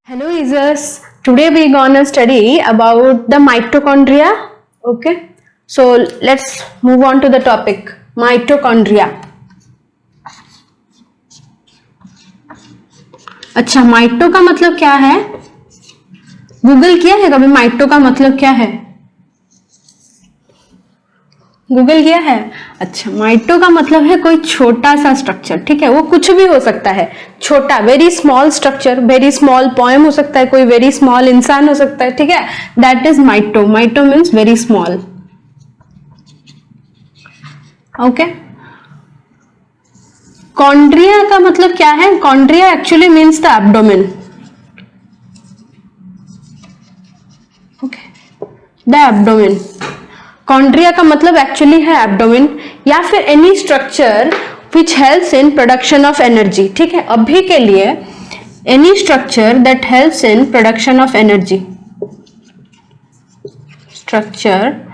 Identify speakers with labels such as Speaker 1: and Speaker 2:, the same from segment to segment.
Speaker 1: Hello users, today we gonna study about the mitochondria. Okay, so let's move on to the topic mitochondria. अच्छा, माइटो का मतलब क्या है? Google किया है कभी माइटो का मतलब क्या है? गूगल किया है? अच्छा, माइटो का मतलब है कोई छोटा सा स्ट्रक्चर, ठीक है, वो कुछ भी हो सकता है, छोटा, very small structure, very small poem हो सकता है, कोई वेरी स्मॉल इंसान हो सकता है, ठीक है, that is mito. Mito means very small. Okay. Chondria का मतलब क्या है? Chondria actually means the abdomen. Okay, the abdomen. Chondria का मतलब एक्चुअली है एब्डोमेन या फिर any structure which helps in production of energy. ठीक है, अभी के लिए any structure that helps in production of energy. Structure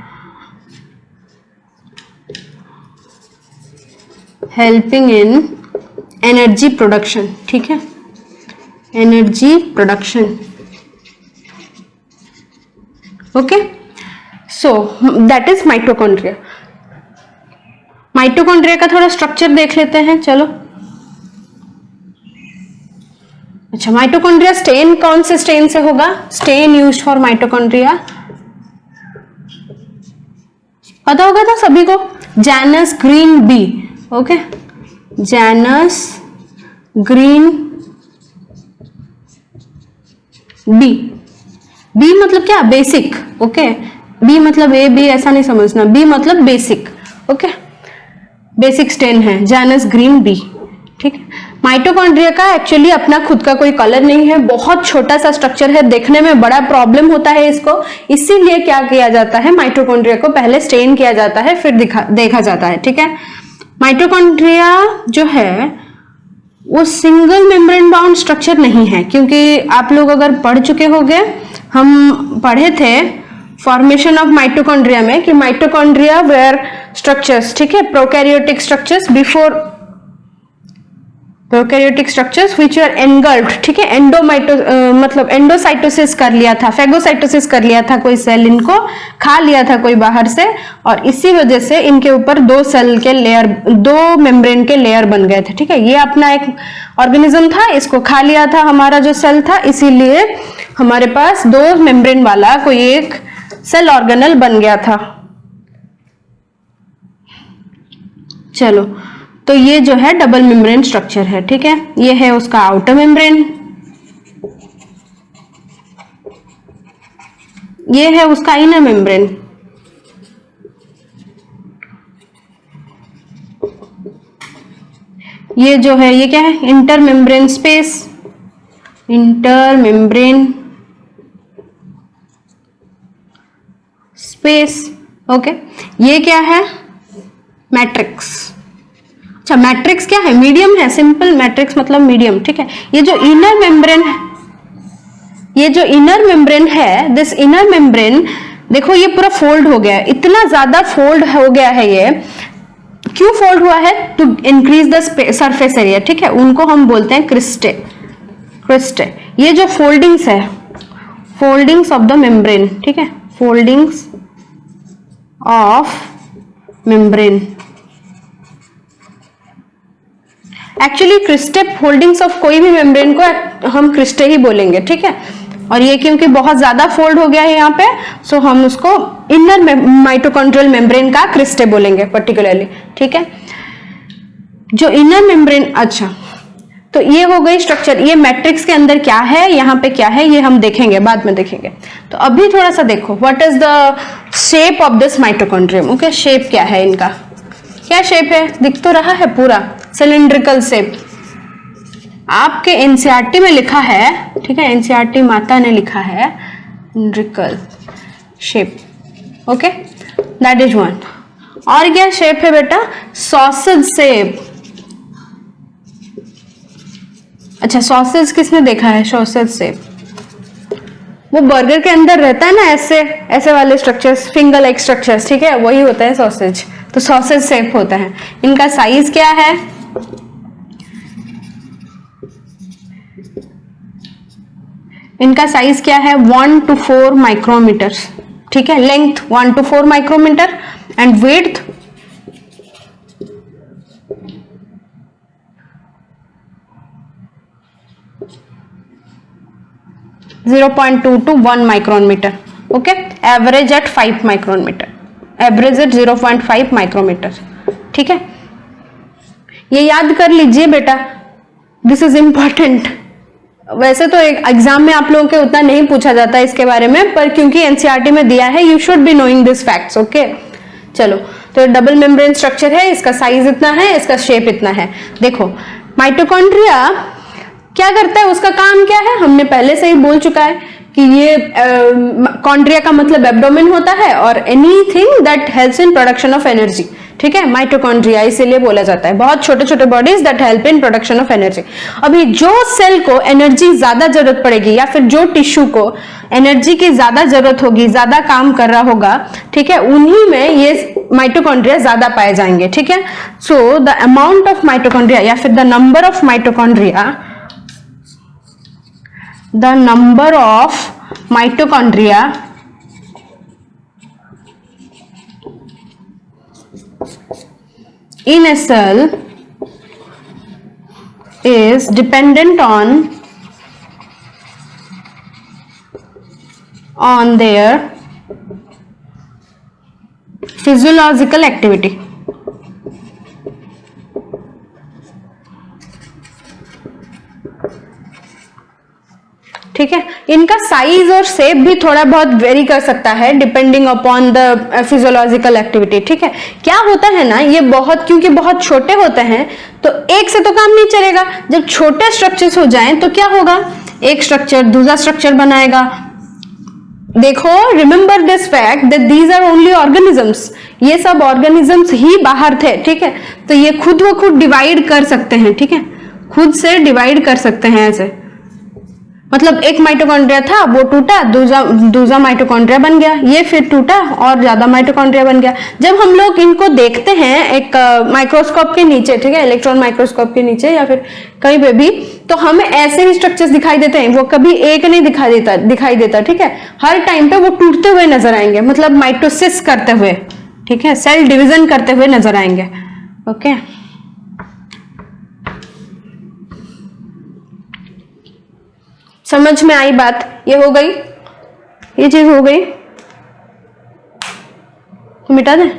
Speaker 1: helping in energy production. ठीक है, energy production. Okay, so that is mitochondria. Mitochondria का थोड़ा स्ट्रक्चर देख लेते हैं, चलो. अच्छा, माइटोकॉन्ड्रिया स्टेन कौन से स्टेन से होगा? स्टेन यूज्ड फॉर माइटोकॉन्ड्रिया पता होगा था सभी को, Janus green B. Okay, Janus green B. B मतलब क्या? बेसिक. ओके, बी मतलब ए बी ऐसा नहीं समझना, बी मतलब बेसिक. ओके, बेसिक स्टेन है जैनस ग्रीन बी. ठीक है, माइटोकॉन्ड्रिया का एक्चुअली अपना खुद का कोई कलर नहीं है, बहुत छोटा सा स्ट्रक्चर है, देखने में बड़ा प्रॉब्लम होता है इसको. इसीलिए क्या किया जाता है, माइटोकॉन्ड्रिया को पहले स्टेन किया जाता है फिर देखा जाता है. ठीक है, माइटोकॉन्ड्रिया जो है वो सिंगल मेम्ब्रेन बाउंड स्ट्रक्चर नहीं है, क्योंकि आप लोग अगर पढ़ चुके होंगे, हम पढ़े थे फॉर्मेशन ऑफ माइटोकॉन्ड्रिया में कि माइटोकॉन्ड्रिया वेयर स्ट्रक्चर्स. ठीक है, prokaryotic structures before prokaryotic structures which are engulfed. ठीक है, मतलब एंडोसाइटोसिस कर लिया था, फेगोसाइटोसिस कर लिया था, कोई सेल इनको खा लिया था कोई बाहर से, और इसी वजह से इनके ऊपर दो सेल के लेयर, दो मेम्ब्रेन के लेयर बन गए थे. ठीक है, ये अपना एक ऑर्गेनिज्म था, इसको खा लिया था हमारा जो सेल था, इसीलिए हमारे पास दो मेम्ब्रेन वाला कोई एक सेल ऑर्गेनल बन गया था. चलो, तो ये जो है डबल मेम्ब्रेन स्ट्रक्चर है. ठीक है, ये है उसका आउटर मेम्ब्रेन, ये है उसका इनर मेम्ब्रेन. ये जो है ये क्या है? Inter membrane space. Inter membrane space. Okay, ये क्या है? मैट्रिक्स. अच्छा, मैट्रिक्स क्या है? मीडियम है, सिंपल. मैट्रिक्स मतलब मीडियम. ठीक है, ये जो इनर मेम्ब्रेन है, ये जो इनर मेम्ब्रेन है, दिस इनर मेम्ब्रेन देखो ये पूरा फोल्ड हो गया है, इतना ज्यादा फोल्ड हो गया है. ये क्यों फोल्ड हुआ है? To increase the surface area. ठीक है, उनको हम बोलते हैं क्रिस्टे. क्रिस्टे, ये जो फोल्डिंग्स है, फोल्डिंग्स ऑफ द मेम्ब्रेन. ठीक है, foldings of membrane. Actually cristae foldings of कोई भी मेम्ब्रेन को हम क्रिस्टे ही बोलेंगे. ठीक है, और ये क्योंकि बहुत ज्यादा फोल्ड हो गया है यहाँ पे, सो हम उसको इनर माइटोकॉन्ड्रियल मेम्ब्रेन का क्रिस्टे बोलेंगे पर्टिकुलरली. ठीक है, जो इनर मेम्ब्रेन. अच्छा, तो ये हो गई स्ट्रक्चर. ये मैट्रिक्स के अंदर क्या है, यहाँ पे क्या है, ये हम देखेंगे, बाद में देखेंगे. तो अभी थोड़ा सा देखो, what is the shape of this mitochondrium. Okay, shape क्या है इनका? क्या शेप है? दिख तो रहा है पूरा सिलिंड्रिकल शेप. आपके एनसीईआरटी में लिखा है, ठीक है, एनसीईआरटी माता ने लिखा है cylindrical shape. Okay, that is one. और क्या शेप है बेटा? Sausage shape. अच्छा, सॉसेज किसने देखा है? सॉसेज शेप वो बर्गर के अंदर रहता है ना, ऐसे ऐसे वाले स्ट्रक्चर्स, फिंगर लाइक स्ट्रक्चर्स. ठीक है, वही होता है सॉसेज. तो सॉसेज शेप होता है. इनका साइज क्या है? इनका साइज क्या है 1 to 4 माइक्रोमीटर, ठीक है, length 1 to 4 micrometre and width 0.2 to 1 micrometre, okay, average at 5 micrometre, average at 0.5 micrometre, ठीक है, ये याद कर लीजिए बेटा, दिस इज इंपॉर्टेंट। वैसे तो एक एग्जाम में आप लोगों के उतना नहीं पूछा जाता है इसके बारे में, पर क्योंकि एनसीईआरटी में दिया है you should be knowing this facts, okay. चलो, तो डबल मेम्ब्रेन स्ट्रक्चर है, इसका साइज इतना है, इसका शेप इतना है। देखो माइटोकॉन्ड्रिया क्या करता है, उसका काम क्या है, हमने पहले से ही बोल चुका है कि ये कॉन्ड्रिया का मतलब एब्डोमेन होता है और anything that helps in production of energy, ठीक है, माइटोकॉन्ड्रिया इसीलिए बोला जाता है। बहुत छोटे छोटे bodies that help in production of energy. अभी जो सेल को एनर्जी ज्यादा जरूरत पड़ेगी या फिर जो टिश्यू को एनर्जी की ज्यादा जरूरत होगी, ज्यादा काम कर रहा होगा, ठीक है, उन्हीं में ये माइटोकॉन्ड्रिया ज्यादा पाए जाएंगे, ठीक है। So the amount of mitochondria या फिर the number of mitochondria, the number of mitochondria in a cell is dependent on their physiological activity, ठीक है। इनका साइज और शेप भी थोड़ा बहुत वेरी कर सकता है depending upon the physiological activity, ठीक है। क्या होता है ना, ये बहुत क्योंकि बहुत छोटे होते हैं तो एक से तो काम नहीं चलेगा। जब छोटे स्ट्रक्चर्स हो जाएं तो क्या होगा, एक स्ट्रक्चर दूसरा स्ट्रक्चर बनाएगा। देखो, remember this fact that these are only organisms, ये सब ऑर्गेनिजम्स ही बाहर थे, ठीक है। तो ये खुद व खुद डिवाइड कर सकते हैं, ठीक है, खुद से डिवाइड कर सकते हैं ऐसे। मतलब एक माइटोकॉन्ड्रिया था, वो टूटा, दूसरा माइटोकॉन्ड्रिया बन गया, ये फिर टूटा और ज्यादा माइटोकॉन्ड्रिया बन गया। जब हम लोग इनको देखते हैं एक माइक्रोस्कोप के नीचे, ठीक है, इलेक्ट्रॉन माइक्रोस्कोप के नीचे या फिर कहीं पे भी, तो हमें ऐसे ही स्ट्रक्चर्स दिखाई देते हैं, वो कभी एक नहीं दिखाई देता, ठीक है। हर टाइम पे वो टूटते हुए नजर आएंगे, मतलब माइटोसिस करते हुए, ठीक है, सेल डिविजन करते हुए नजर आएंगे, ओके। समझ में आई बात, ये हो गई, ये चीज हो गई, तो मिटा दें।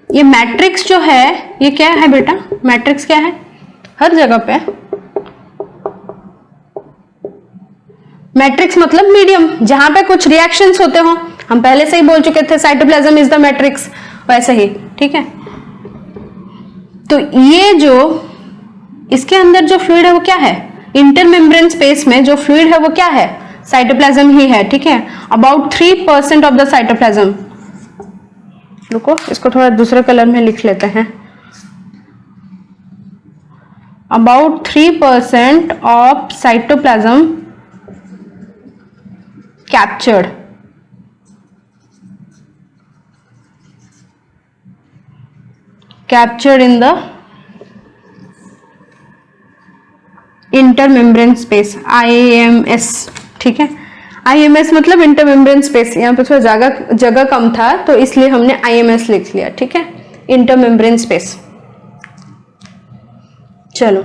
Speaker 1: ये मैट्रिक्स जो है, ये क्या है बेटा, मैट्रिक्स क्या है, हर जगह पे मैट्रिक्स मतलब मीडियम, जहां पे कुछ रिएक्शंस होते हो। हम पहले से ही बोल चुके थे साइटोप्लाज्म इज द मैट्रिक्स, वैसे ही, ठीक है। तो ये जो इसके अंदर जो फ्लूइड है वो क्या है, इंटरमेम्ब्रेन स्पेस में जो फ्लूइड है वो क्या है, साइटोप्लाज्म ही है, ठीक है। अबाउट 3% ऑफ द साइटोप्लाज्म, रुको इसको थोड़ा दूसरे कलर में लिख लेते हैं, about 3% of cytoplasm captured in the intermembrane space, IMS, ठीक है। IMS मतलब इंटरमेम्ब्रेन स्पेस, यहाँ पे थोड़ा जगह कम था तो इसलिए हमने IMS लिख लिया, ठीक है, इंटरमेम्ब्रेन स्पेस। चलो,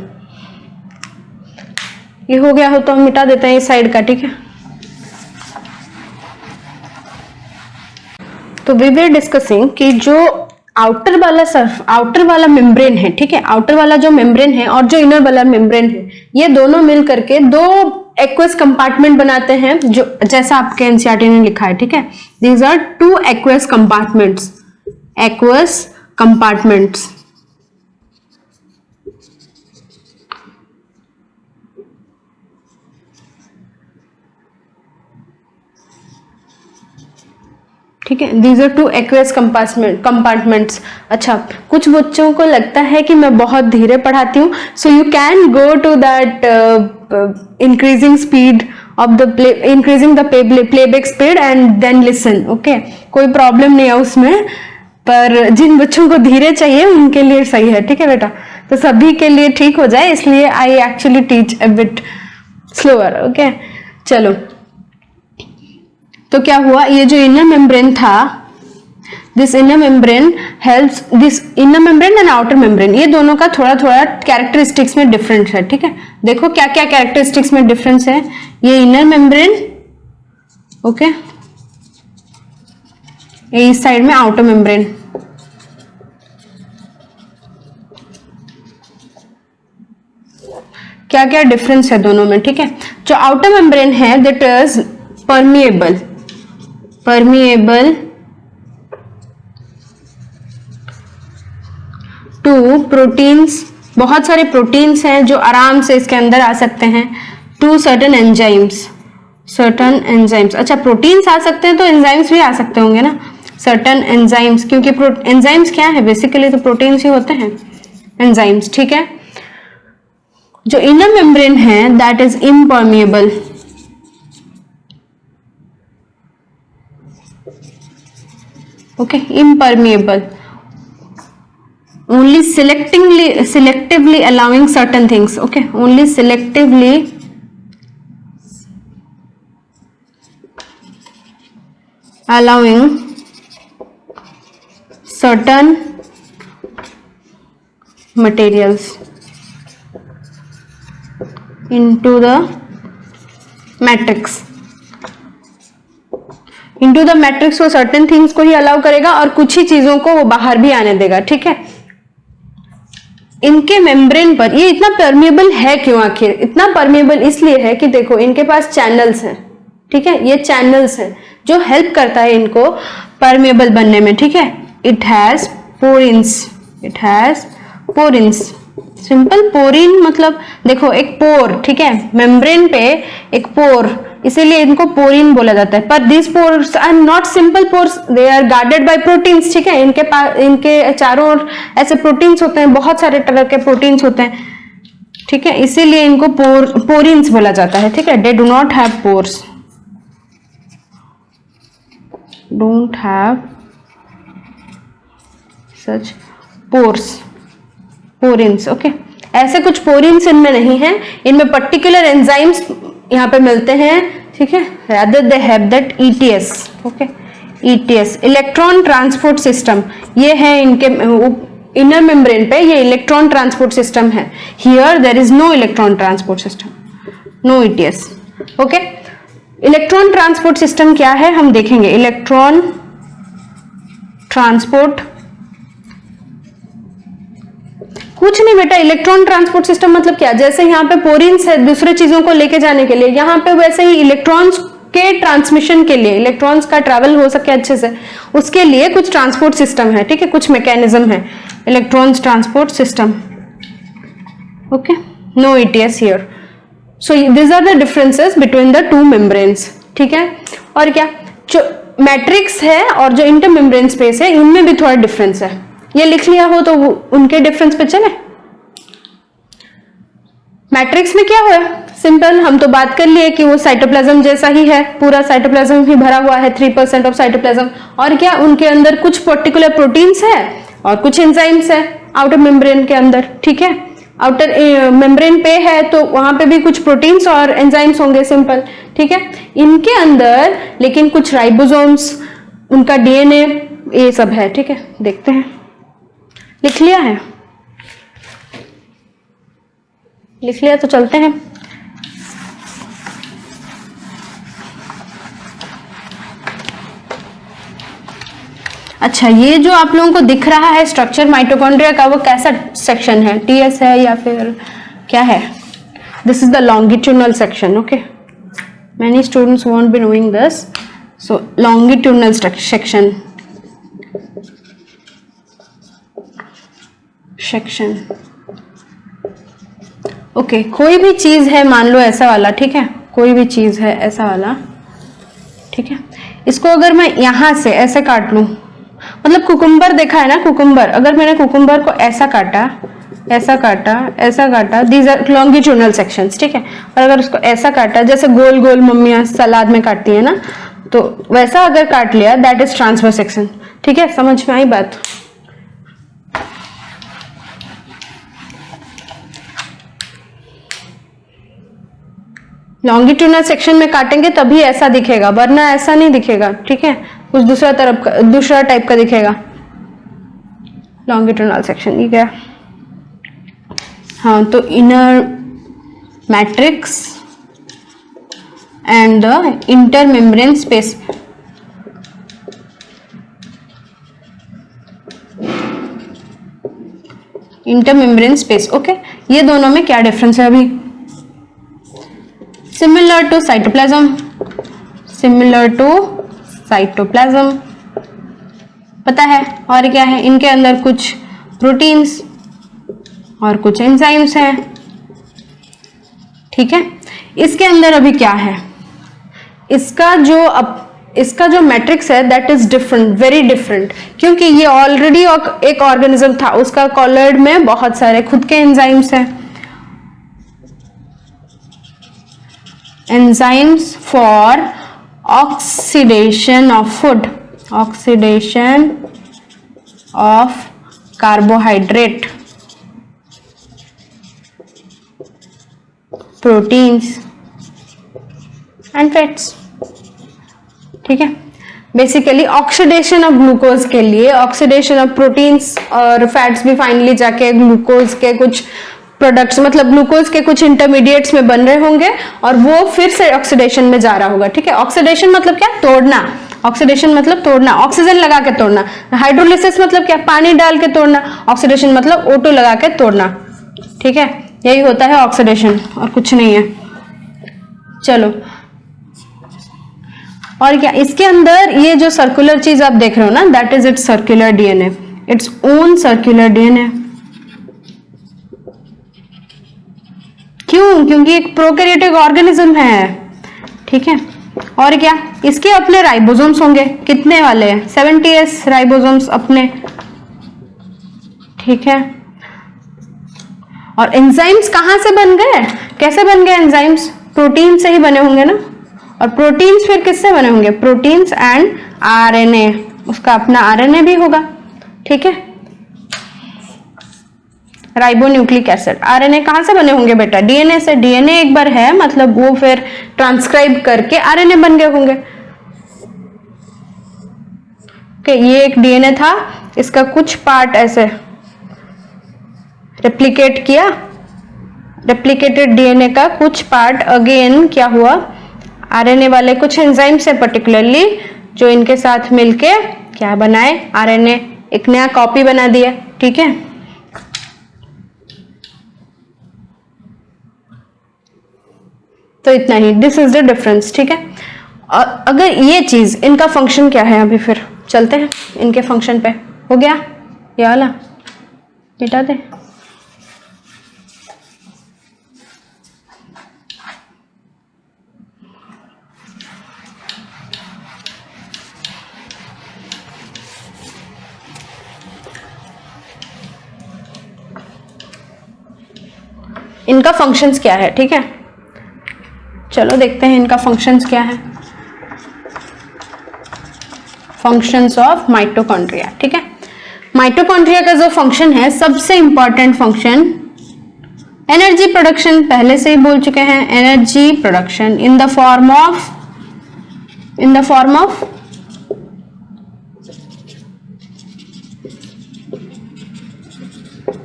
Speaker 1: ये हो गया हो तो हम मिटा देते हैं इस साइड का, ठीक है। तो वी वर डिस्कसिंग कि जो आउटर वाला मेम्ब्रेन है, ठीक है, आउटर वाला जो मेम्ब्रेन है और जो इनर वाला मेम्ब्रेन है, ये दोनों मिल करके दो एक्वस कंपार्टमेंट बनाते हैं, जो जैसा आपके एनसीईआरटी ने लिखा है, ठीक है। These are two aqueous compartments, ठीक है। These are two aqueous compartments. अच्छा, कुछ बच्चों को लगता है कि मैं बहुत धीरे पढ़ाती हूँ, so you can go to that increasing speed of the increasing the playback speed and then listen. Okay, कोई प्रॉब्लम नहीं है उसमें, पर जिन बच्चों को धीरे चाहिए उनके लिए सही है, ठीक है बेटा। तो सभी के लिए ठीक हो जाए इसलिए I actually teach a bit slower. Okay, चलो, तो क्या हुआ, ये जो इनर मेम्ब्रेन था, this inner membrane helps, this inner membrane and outer membrane, ये दोनों का थोड़ा थोड़ा कैरेक्टरिस्टिक्स में डिफरेंस है, ठीक है। देखो क्या क्या कैरेक्टरिस्टिक्स में डिफरेंस है। ये इनर मेम्ब्रेन, ओके, ये इस साइड में आउटर मेम्ब्रेन। क्या क्या डिफरेंस है दोनों में, ठीक है। जो आउटर मेम्ब्रेन है that is permeable to proteins, बहुत सारे प्रोटीन्स हैं जो आराम से इसके अंदर आ सकते हैं, टू सर्टन एंजाइम्स। अच्छा, प्रोटीन्स आ सकते हैं तो एंजाइम्स भी आ सकते होंगे ना, सर्टन एंजाइम्स, क्योंकि एंजाइम्स क्या है, बेसिकली तो प्रोटीन्स ही होते हैं, एंजाइम्स, ठीक है। जो इनर मेम्ब्रेन है that is impermeable, okay, impermeable, only selectively allowing certain things, okay, only selectively allowing certain materials into the matrix, into the matrix वो certain things को ही अलाउ करेगा और कुछ ही चीजों को वो बाहर भी आने देगा, ठीक है। इनके मेम्ब्रेन पर ये इतना परमिएबल है क्यों, आखिर इतना परमिएबल इसलिए है कि देखो इनके पास चैनल्स हैं, ठीक है, ये चैनल्स हैं जो हेल्प करता है इनको परमिएबल बनने में, ठीक है। It has porins, simple porin मतलब देखो एक पोर, ठीक है, मेम्ब्रेन पे एक पोर, इसीलिए इनको पोरिन बोला जाता है। पर this pores are not simple pores, they are guarded by proteins, ठीक है। इनके पास, इनके चारों ओर ऐसे प्रोटीन्स होते हैं, बहुत सारे तरह के प्रोटीन्स होते हैं, ठीक है, इसीलिए इनको पोरिन्स बोला जाता है, ठीक है। They do not have pores, don't have such porins, okay. ऐसे कुछ पोरिन्स इनमें नहीं है, इनमें पर्टिकुलर एंजाइम्स यहाँ पे मिलते हैं, ठीक है। Rather they have that ETS, okay, ETS, electron transport system, ये है इनके इनर मेम्ब्रेन पे, ये इलेक्ट्रॉन ट्रांसपोर्ट सिस्टम है। Here there is no electron transport system, no ETS, okay. Electron transport system क्या है हम देखेंगे। इलेक्ट्रॉन ट्रांसपोर्ट कुछ नहीं बेटा, इलेक्ट्रॉन ट्रांसपोर्ट सिस्टम मतलब क्या, जैसे यहाँ पे पोरिन्स है दूसरे चीजों को लेके जाने के लिए, यहाँ पे वैसे ही इलेक्ट्रॉन्स के ट्रांसमिशन के लिए, इलेक्ट्रॉन्स का ट्रैवल हो सके अच्छे से, उसके लिए कुछ ट्रांसपोर्ट सिस्टम है, ठीक है, कुछ मैकेनिज्म है, electrons transport system, okay, no ETS here. So this are the differences between the two membranes, ठीक है। और क्या, जो मैट्रिक्स है और जो इंटर मेम्ब्रेन स्पेस है, इनमें भी थोड़ा डिफरेंस है, ये लिख लिया हो तो उनके डिफरेंस पे चले। मैट्रिक्स में क्या हुआ, सिंपल, हम तो बात कर लिए कि वो साइटोप्लाज्म जैसा ही है, पूरा साइटोप्लाज्म ही भरा हुआ है, 3% ऑफ साइटोप्लाज्म, और क्या उनके अंदर कुछ पर्टिकुलर प्रोटीन्स है और कुछ एंजाइम्स है आउटर मेम्ब्रेन के अंदर, ठीक है। आउटर मेम्ब्रेन पे है तो वहां पे भी कुछ प्रोटीन्स और एंजाइम्स होंगे, सिंपल, ठीक है। इनके अंदर लेकिन कुछ राइबोसोम्स, उनका DNA, ये सब है, ठीक है। देखते हैं, लिख लिया है, लिख लिया तो चलते हैं। अच्छा, ये जो आप लोगों को दिख रहा है स्ट्रक्चर माइटोकॉन्ड्रिया का, वो कैसा सेक्शन है, TS है या फिर क्या है? This is the longitudinal section, okay. Many students won't be knowing this, so longitudinal section, okay. कोई भी चीज है, मान लो ऐसा वाला, ठीक है, कोई भी चीज है ऐसा वाला, ठीक है। इसको अगर मैं यहां से ऐसे काट लूं, मतलब कुकुम्बर देखा है ना, कुकुम्बर, अगर मैंने कुकुम्बर को ऐसा काटा ऐसा काटा, दीज आर लॉन्गिट्यूडनल सेक्शंस, ठीक है। और अगर उसको ऐसा काटा, जैसे गोल गोल मम्मियाँ सलाद में काटती है ना, तो वैसा अगर काट लिया, दैट इज ट्रांसवर्स सेक्शन, ठीक है। समझ में आई बात? लॉन्गिट्यूडनल सेक्शन में काटेंगे तभी ऐसा दिखेगा, वरना ऐसा नहीं दिखेगा, ठीक है। कुछ दूसरा तरफ का, दूसरा टाइप का दिखेगा लॉन्गिट्यूडनल सेक्शन, ठीक है। हाँ, तो inner matrix and the intermembrane space, intermembrane space, okay. ये दोनों में क्या डिफरेंस है अभी? Similar to cytoplasm, similar to cytoplasm पता है। और क्या है? इनके अंदर कुछ प्रोटीन्स और कुछ एंजाइम्स हैं, ठीक है। इसके अंदर अभी क्या है? इसका जो मैट्रिक्स है that is different, very different, क्योंकि ये ऑलरेडी एक ऑर्गेनिज्म था, उसका कॉलर्ड में बहुत सारे खुद के एंजाइम्स हैं, enzymes for oxidation of food, oxidation of carbohydrate, proteins and fats, ठीक है। बेसिकली ऑक्सीडेशन ऑफ ग्लूकोज के लिए ऑक्सीडेशन ऑफ प्रोटीन्स और फैट्स भी फाइनली जाके ग्लूकोज के कुछ प्रोडक्ट्स, मतलब ग्लूकोज के कुछ इंटरमीडिएट्स में बन रहे होंगे और वो फिर से ऑक्सीडेशन में जा रहा होगा, ठीक है। ऑक्सीडेशन मतलब क्या? तोड़ना। ऑक्सीडेशन मतलब तोड़ना, ऑक्सीजन लगा के तोड़ना। हाइड्रोलिसिस मतलब क्या? पानी डाल के तोड़ना। ऑक्सीडेशन मतलब O2 लगा के तोड़ना, ठीक है। यही होता है ऑक्सीडेशन, और कुछ नहीं है। चलो, और क्या इसके अंदर ये जो सर्कुलर चीज आप देख रहे हो ना, that is it's circular DNA, its own circular DNA. क्यों? क्योंकि एक प्रोकैरियोटिक ऑर्गेनिज्म है, ठीक है। और क्या इसके अपने राइबोसोम्स होंगे, कितने वाले हैं? 70s राइबोसोम्स अपने, ठीक है। और एंजाइम्स कहां से बन गए? कैसे बन गए एंजाइम्स? प्रोटीन से ही बने होंगे ना। और प्रोटीन्स फिर किससे बने होंगे? प्रोटीन्स एंड आरएनए, उसका अपना आरएनए भी होगा, ठीक है। राइबोन्यूक्लिक एसिड, आरएनए कहां से बने होंगे बेटा? डीएनए से। डीएनए एक बार है मतलब वो फिर ट्रांसक्राइब करके आरएनए बन गए होंगे, ओके। ये एक डीएनए था, इसका कुछ पार्ट ऐसे रेप्लिकेट किया, रेप्लिकेटेड डीएनए का कुछ पार्ट अगेन क्या हुआ? आरएनए वाले कुछ एंजाइम से पर्टिकुलरली जो इनके साथ मिलके क्या बनाए? आरएनए, एक नया कॉपी बना दिया, ठीक है। तो इतना ही, दिस इज द डिफरेंस, ठीक है। और अगर ये चीज, इनका फंक्शन क्या है? अभी फिर चलते हैं इनके फंक्शन पे। हो गया ये वाला, मिटा दे। इनका फंक्शंस क्या है, ठीक है। चलो देखते हैं इनका फंक्शंस क्या है। फंक्शंस ऑफ माइटोकॉन्ड्रिया, ठीक है। माइटोकॉन्ड्रिया का जो फंक्शन है, सबसे इंपॉर्टेंट फंक्शन एनर्जी प्रोडक्शन, पहले से ही बोल चुके हैं। Energy production in the form of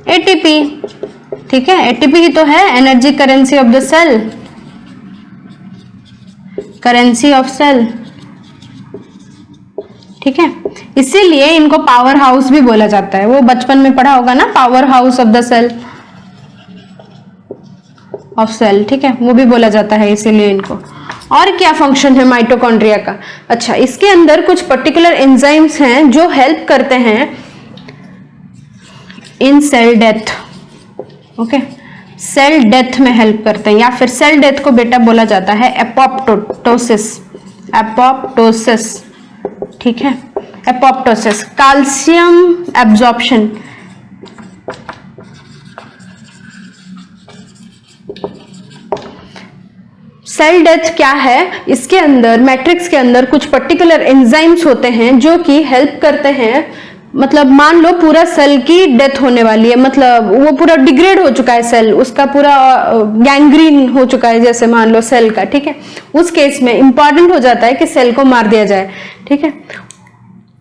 Speaker 1: ATP, ठीक है। एटीपी ही तो है energy currency of the cell, currency of cell, ठीक है। इसीलिए इनको पावर हाउस भी बोला जाता है। वो बचपन में पढ़ा होगा ना, powerhouse of the cell, of cell, ठीक है, वो भी बोला जाता है इसीलिए इनको। और क्या फंक्शन है माइटोकॉन्ड्रिया का? अच्छा, इसके अंदर कुछ पर्टिकुलर एंजाइम्स हैं जो हेल्प करते हैं in cell death, okay. Cell death में हेल्प करते हैं, या फिर सेल डेथ को बेटा बोला जाता है एपोप्टोसिस, एपोप्टोसिस, ठीक है। Apoptosis, calcium absorption, cell death क्या है, इसके अंदर मैट्रिक्स के अंदर कुछ पर्टिकुलर एंजाइम्स होते हैं जो कि हेल्प करते हैं। मतलब मान लो पूरा सेल की डेथ होने वाली है, मतलब वो पूरा डिग्रेड हो चुका है सेल, उसका पूरा गैंग्रीन हो चुका है जैसे मान लो सेल का, ठीक है। उस केस में इंपॉर्टेंट हो जाता है कि सेल को मार दिया जाए, ठीक है।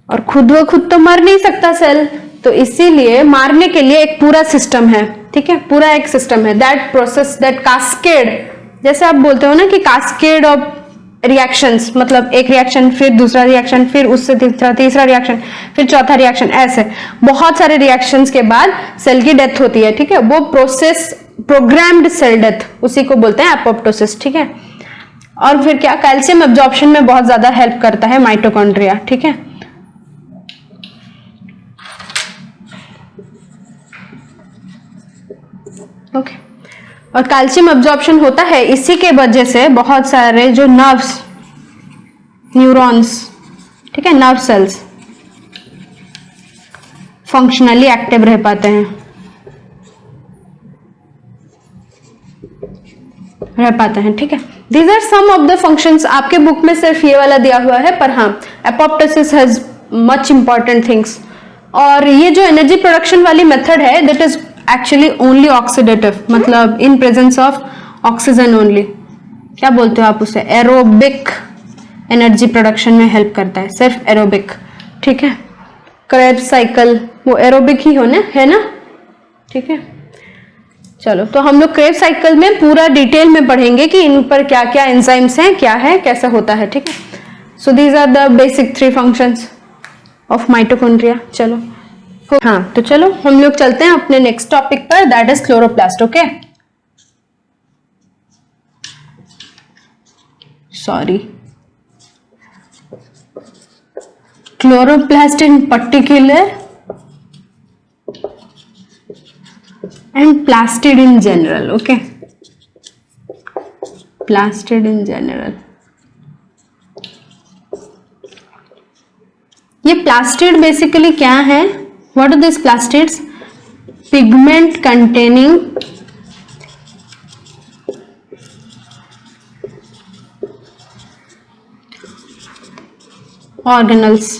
Speaker 1: और खुद व खुद तो मर नहीं सकता सेल, तो इसीलिए मारने के लिए एक पूरा सिस्टम है, ठीक है, पूरा एक सिस्टम है। दैट प्रोसेस, दैट कास्केड, जैसे आप बोलते हो ना कि कास्केड ऑफ रिएक्शंस, मतलब एक रिएक्शन फिर दूसरा रिएक्शन फिर उससे तीसरा रिएक्शन फिर चौथा रिएक्शन, ऐसे बहुत सारे रिएक्शंस के बाद सेल की डेथ होती है, ठीक है। वो प्रोसेस प्रोग्राम्ड सेल डेथ, उसी को बोलते हैं एपोप्टोसिस, ठीक है। और फिर क्या, कैल्शियम एब्जॉर्प्शन में बहुत ज्यादा हेल्प करता है माइटोकॉन्ड्रिया, ठीक है। ओके, और कैल्शियम एब्जॉर्प्शन होता है इसी के वजह से बहुत सारे जो नर्व्स, न्यूरॉन्स, ठीक है, नर्व सेल्स फंक्शनली एक्टिव रह पाते हैं, ठीक है। These are some of the functions. आपके बुक में सिर्फ ये वाला दिया हुआ है, पर हाँ, apoptosis has much important things. और ये जो एनर्जी प्रोडक्शन वाली मेथड है, that is actually only oxidative, मतलब in presence of oxygen only. क्या बोलते हो आप उसे, एरोबिक एनर्जी प्रोडक्शन में हेल्प करता है, सिर्फ एरोबिक, ठीक है। क्रेब्स साइकिल वो एरोबिक ही है ना, ठीक है। चलो, तो हम लोग क्रेब्स साइकिल में पूरा डिटेल में पढ़ेंगे कि इन पर क्या क्या एंजाइम्स हैं, क्या है, कैसा होता है, ठीक है। So these are the basic 3 functions of mitochondria. चलो, हाँ, तो चलो हम लोग चलते हैं अपने नेक्स्ट टॉपिक पर, that is chloroplast. Okay, sorry, chloroplast in particular and plastid in general. Okay, plastid in general. ये plastid basically क्या है? What are these plastids? Pigment containing organelles.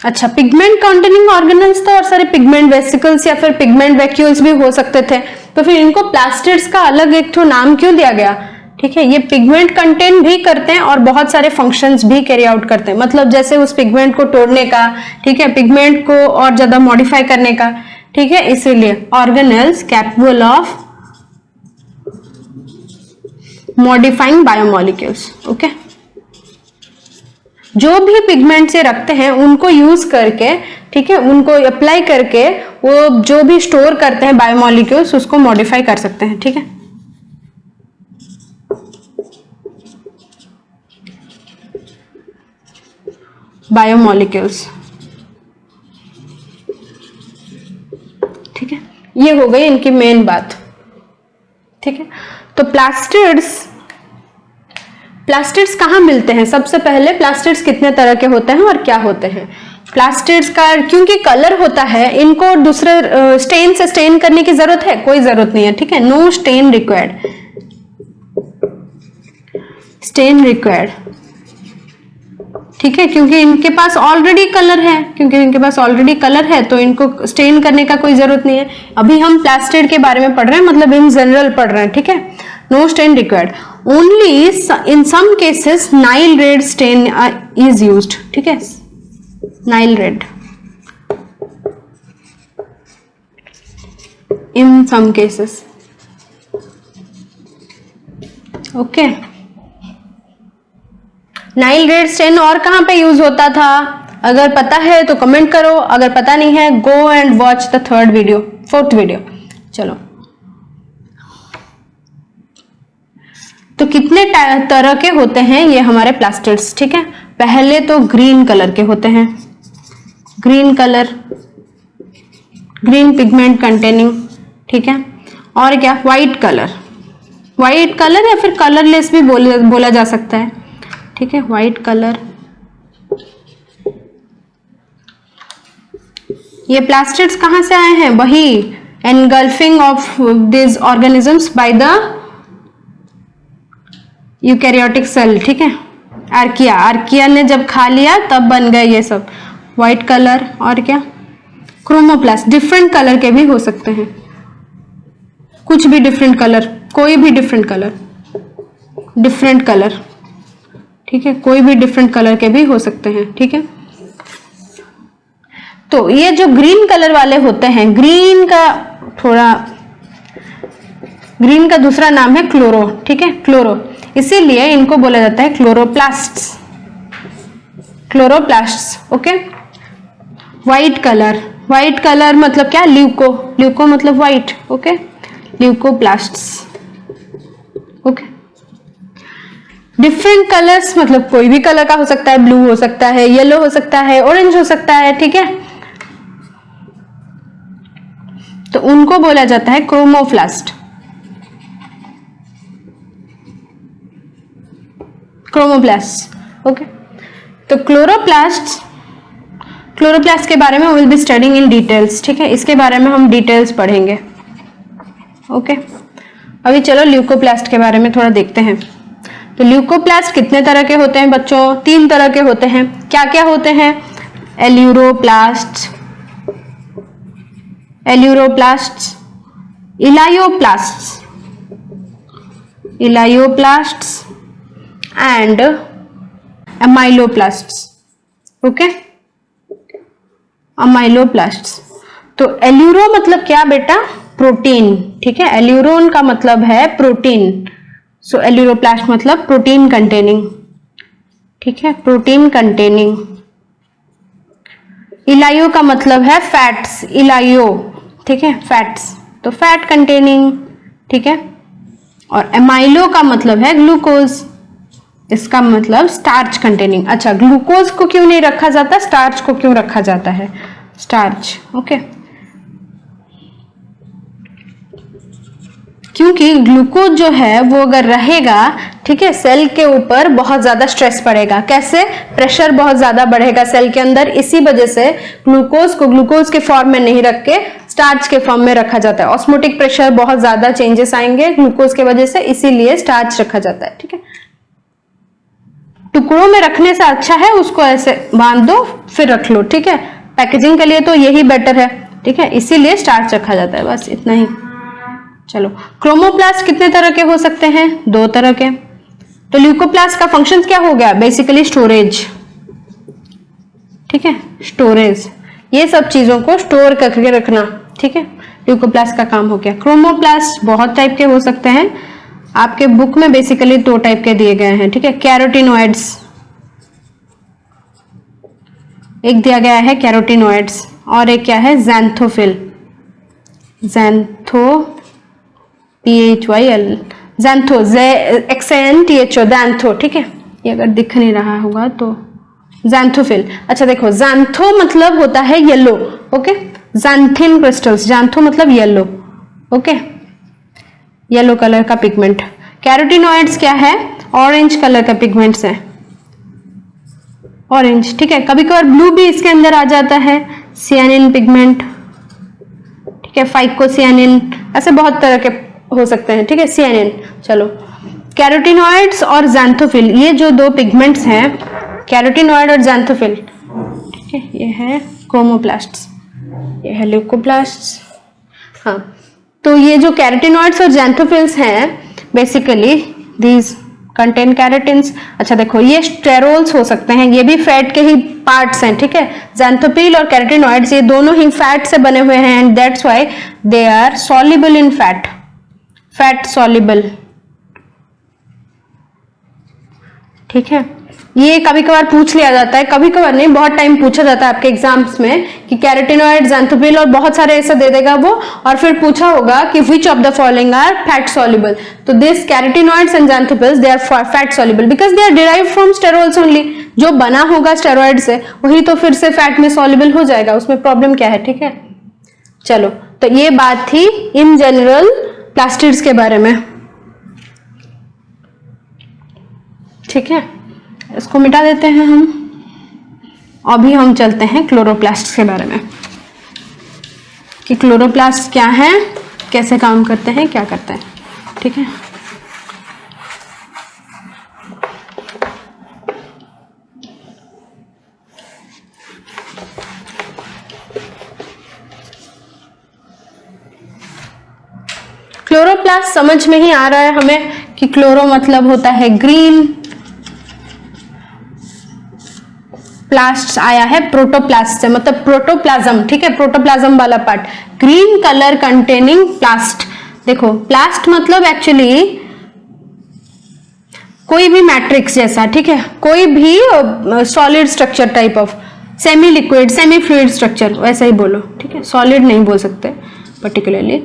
Speaker 1: अच्छा, पिगमेंट कंटेनिंग ऑर्गेनल्स तो और सारे पिगमेंट वेसिकल्स या फिर पिगमेंट वैक्यूल्स भी हो सकते थे, तो फिर इनको प्लास्टिड्स का अलग एक तो नाम क्यों दिया गया, ठीक है। ये पिगमेंट कंटेन भी करते हैं और बहुत सारे फंक्शंस भी कैरी आउट करते हैं, मतलब जैसे उस पिगमेंट को तोड़ने का, ठीक है, पिगमेंट को और ज्यादा मॉडिफाई करने का, ठीक है। इसीलिए organelles capable of modifying biomolecules. Okay, जो भी पिगमेंट से रखते हैं उनको यूज करके, ठीक है, उनको अप्लाई करके वो जो भी स्टोर करते हैं बायोमोलिक्यूल्स, उसको मॉडिफाई कर सकते हैं, ठीक है। बायोमोलिक्यूल्स, ठीक है, ये हो गई इनकी मेन बात, ठीक है। तो प्लास्टिड्स कहाँ मिलते हैं? सबसे पहले प्लास्टिड्स कितने तरह के होते हैं और क्या होते हैं? प्लास्टिड्स का क्योंकि कलर होता है, इनको दूसरे स्टेन से स्टेन करने की जरूरत है? कोई जरूरत नहीं है, ठीक है, no stain required, stain required, ठीक है, क्योंकि इनके पास ऑलरेडी कलर है, तो इनको स्टेन करने का कोई जरूरत नहीं है। अभी हम प्लास्टिड के बारे में पढ़ रहे हैं, मतलब इन जनरल पढ़ रहे हैं, ठीक है। No stain required, only in some cases Nile red stain is used, ठीक है, Nile red in some cases. Okay, Nile red stain और कहां पे यूज होता था? अगर पता है तो कमेंट करो, अगर पता नहीं है गो and watch the fourth video. चलो, तो कितने तरह के होते हैं ये हमारे प्लास्टिड्स, ठीक है। पहले तो ग्रीन कलर के होते हैं, ग्रीन पिगमेंट कंटेनिंग, ठीक है। और क्या, व्हाइट कलर या फिर कलरलेस भी बोला जा सकता है, ठीक है, व्हाइट कलर। ये प्लास्टिड्स कहां से आए हैं? वही engulfing of this organisms by the eukaryotic cell, ठीक है। आर्किया, आर्किया ने जब खा लिया तब बन गए ये सब। व्हाइट कलर और क्या, क्रोमोप्लास्ट, डिफरेंट कलर के भी हो सकते हैं, कुछ भी डिफरेंट कलर, कोई भी डिफरेंट कलर, डिफरेंट कलर, ठीक है, कोई भी डिफरेंट कलर के भी हो सकते हैं, ठीक है। तो ये जो ग्रीन कलर वाले होते हैं, ग्रीन का दूसरा नाम है क्लोरो, ठीक है, क्लोरो, इसीलिए इनको बोला जाता है chloroplasts, chloroplasts, okay. White colour, white colour मतलब क्या, ल्यूको, ल्यूको मतलब white, okay, leucoplasts, okay. Different colours मतलब कोई भी कलर का हो सकता है, ब्लू हो सकता है, येलो हो सकता है, ऑरेंज हो सकता है, ठीक है। तो उनको बोला जाता है क्रोमोप्लास्ट, क्रोमोप्लास्ट, ओके। तो क्लोरोप्लास्ट के बारे में will be studying in details, ठीक है, इसके बारे में हम डिटेल्स पढ़ेंगे, ओके। अभी चलो ल्यूकोप्लास्ट के बारे में थोड़ा देखते हैं। तो ल्यूकोप्लास्ट कितने तरह के होते हैं बच्चों, 3 तरह के होते हैं। क्या क्या होते हैं, एल्यूरोप्लास्ट, इलायोप्लास्ट, एंड अमाइलोप्लास्ट्स, ओके, अमाइलोप्लास्ट्स। तो एल्यूरो मतलब क्या बेटा, प्रोटीन, ठीक है, एल्यूरोन का मतलब है प्रोटीन, सो एल्यूरोप्लास्ट मतलब प्रोटीन कंटेनिंग, ठीक है, प्रोटीन कंटेनिंग। इलायो का मतलब है फैट्स, इलायो, ठीक है, फैट्स, तो फैट कंटेनिंग, ठीक है। और एमाइलो का मतलब है ग्लूकोज, इसका मतलब स्टार्च कंटेनिंग। अच्छा, ग्लूकोज को क्यों नहीं रखा जाता, स्टार्च को क्यों रखा जाता है, स्टार्च, ओके, क्योंकि ग्लूकोज जो है वो अगर रहेगा, ठीक है, सेल के ऊपर बहुत ज्यादा स्ट्रेस पड़ेगा। कैसे, प्रेशर बहुत ज्यादा बढ़ेगा सेल के अंदर, इसी वजह से ग्लूकोज को ग्लूकोज के फॉर्म में नहीं रख के स्टार्च के फॉर्म में रखा जाता है। ऑस्मोटिक प्रेशर बहुत ज्यादा चेंजेस आएंगे ग्लूकोज के वजह से, इसीलिए स्टार्च रखा जाता है, ठीक है। टुकड़ों में रखने से अच्छा है उसको ऐसे बांध दो फिर रख लो, ठीक है, पैकेजिंग के लिए तो यही बेटर है, ठीक है, इसीलिए स्टार्च रखा जाता है, बस इतना ही। चलो, क्रोमोप्लास्ट कितने तरह के हो सकते हैं, 2 तरह के। तो ल्यूकोप्लास्ट का फंक्शन क्या हो गया, बेसिकली स्टोरेज, ठीक है, स्टोरेज, ये सब चीजों को स्टोर करके रखना, ठीक है, ल्यूकोप्लास्ट का काम हो गया। क्रोमोप्लास्ट बहुत टाइप के हो सकते हैं, आपके बुक में बेसिकली 2 टाइप के दिए गए हैं, ठीक है, कैरोटिनॉइड्स, एक दिया गया है कैरोटिनॉइड्स, और एक क्या है, ज़ैंथोफिल, PHYL, ज़ैंथो, XANTHO, ज़ैंथो, ठीक है, ये अगर दिख नहीं रहा होगा तो ज़ैंथोफिल। अच्छा देखो, ज़ैंथो मतलब होता है येलो, ओके, ज़ैंथिन क्रिस्टल्स, ज़ैंथो मतलब येलो, ओके, येलो कलर का पिगमेंट। कैरोटिनॉइड्स क्या है, ऑरेंज कलर का पिगमेंट्स है, ऑरेंज, ठीक है, कभी कभार ब्लू भी इसके अंदर आ जाता है, सियानिन पिगमेंट, ठीक है, फाइकोसियानिन, ऐसे बहुत तरह के हो सकते हैं, ठीक है, सियानिन। चलो, कैरोटिनॉइड्स और ज़ैंथोफिल, ये जो 2 पिगमेंट्स हैं, कैरोटिनॉइड और ज़ैंथोफिल, ठीक है, ये है क्रोमोप्लास्ट्स, ये है ल्यूकोप्लास्ट्स। हाँ, तो ये जो कैरोटिनॉइड्स और ज़ैंथोफिल्स हैं, बेसिकली दीज कंटेन कैरोटिन्स। अच्छा देखो, ये स्टेरोल्स हो सकते हैं, ये भी फैट के ही पार्ट्स हैं, ठीक है, ज़ैंथोफिल और कैरोटिनॉइड्स ये दोनों ही फैट से बने हुए हैं, and that's why they are soluble in fat, fat soluble, ठीक है। ये कभी कभार पूछ लिया जाता है, कभी कभार नहीं, बहुत टाइम पूछा जाता है आपके एग्जाम्स में कि कैरोटिनॉइड, ज़ैंथोफिल और बहुत सारे ऐसा दे देगा वो, और फिर पूछा होगा कि which of the following are fat soluble. तो this carotenoids and xanthophylls they are fat soluble because they are derived from sterols only. जो बना होगा स्टेरॉइड से वही तो फिर से फैट में सॉल्युबल हो जाएगा, उसमें प्रॉब्लम क्या है, ठीक है। चलो, तो ये बात थी इन जनरल प्लास्टिड्स के बारे में, ठीक है, इसको मिटा देते हैं हम। अभी हम चलते हैं क्लोरोप्लास्ट के बारे में कि क्लोरोप्लास्ट क्या है, कैसे काम करते हैं, क्या करते हैं, ठीक है। क्लोरोप्लास्ट समझ में ही आ रहा है हमें कि क्लोरो मतलब होता है ग्रीन, प्लास्ट आया है प्रोटोप्लास्ट से, मतलब प्रोटोप्लाज्म, ठीक है, प्रोटोप्लाज्म वाला पार्ट, ग्रीन कलर कंटेनिंग प्लास्ट। देखो प्लास्ट मतलब एक्चुअली कोई भी मैट्रिक्स जैसा, ठीक है, कोई भी solid structure type of, semi liquid, semi fluid structure, वैसा ही बोलो, ठीक है, सॉलिड नहीं बोल सकते पर्टिकुलरली,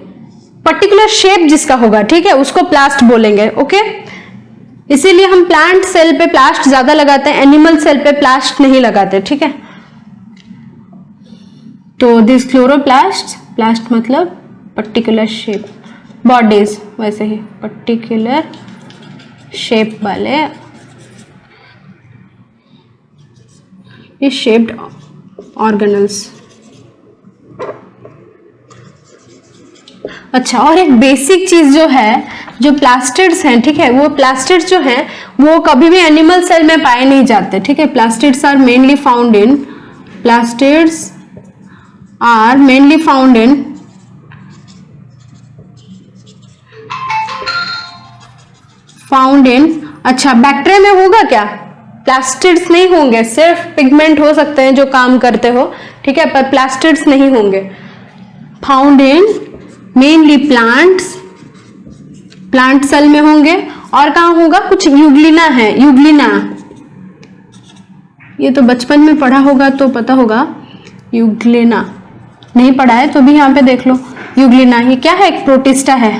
Speaker 1: पर्टिकुलर शेप जिसका होगा, ठीक है, उसको प्लास्ट बोलेंगे। ओके, इसीलिए हम प्लांट सेल पे प्लास्ट ज्यादा लगाते हैं, एनिमल सेल पे प्लास्ट नहीं लगाते, ठीक है। तो दिस क्लोरोप्लास्ट, प्लास्ट मतलब पर्टिकुलर शेप, बॉडीज वैसे ही पर्टिकुलर शेप वाले, ये शेप्ड ऑर्गेनल्स। अच्छा, और एक बेसिक चीज जो है, जो प्लास्टिड्स हैं, ठीक है, वो प्लास्टिड्स जो हैं वो कभी भी एनिमल सेल में पाए नहीं जाते, ठीक है। Plastids are mainly found in, plastids are mainly found in अच्छा, बैक्टीरिया में होगा क्या? प्लास्टिड्स नहीं होंगे, सिर्फ पिगमेंट हो सकते हैं जो काम करते हो, ठीक है, पर प्लास्टिड्स नहीं होंगे। Found in mainly plants, plant cell में होंगे। और कहाँ होगा? कुछ यूग्लिना है, यूग्लिना, ये तो बचपन में पढ़ा होगा तो पता होगा, यूग्लिना नहीं पढ़ा है तो भी यहाँ पे देख लो, यूग्लिना। ये क्या है? एक प्रोटिस्टा है,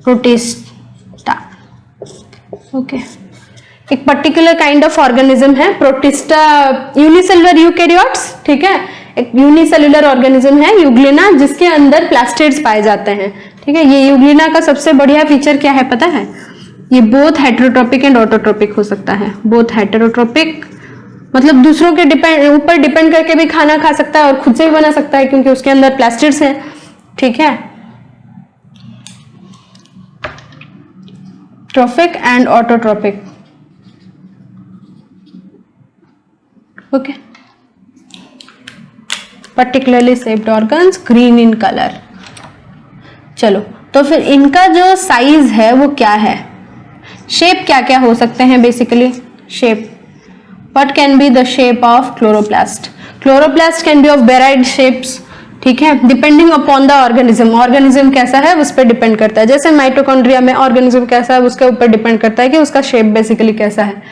Speaker 1: प्रोटिस्टा। ओके, एक पर्टिकुलर काइंड ऑफ ऑर्गेनिज्म है प्रोटिस्टा, यूनिसेलुलर यूकैरियोट्स, ठीक है, एक यूनिसेलुलर ऑर्गेनिज्म है यूग्लिना, जिसके अंदर प्लास्टिड्स पाए जाते हैं, ठीक है। ये यूग्लिना का सबसे बढ़िया फीचर क्या है पता है? ये बोथ हेटेरोट्रोपिक एंड ऑटोट्रोपिक हो सकता है। बोथ हेटेरोट्रोपिक मतलब दूसरों के ऊपर डिपेंड करके भी खाना खा सकता है और खुद से भी बना सकता है, क्योंकि उसके अंदर प्लास्टिड्स हैं, ठीक है। Trophic and autotrophic, okay. Particularly shaped organs, green in colour. चलो, तो फिर इनका जो साइज है वो क्या है? शेप क्या क्या हो सकते हैं? Basically shape, what can be the shape of chloroplast? Chloroplast can be of varied shapes, ठीक है, depending upon the organism. Organism कैसा है उस पर डिपेंड करता है। जैसे माइटोकॉन्ड्रिया में ऑर्गेनिज्म कैसा है उसके ऊपर डिपेंड करता है कि उसका शेप बेसिकली कैसा है,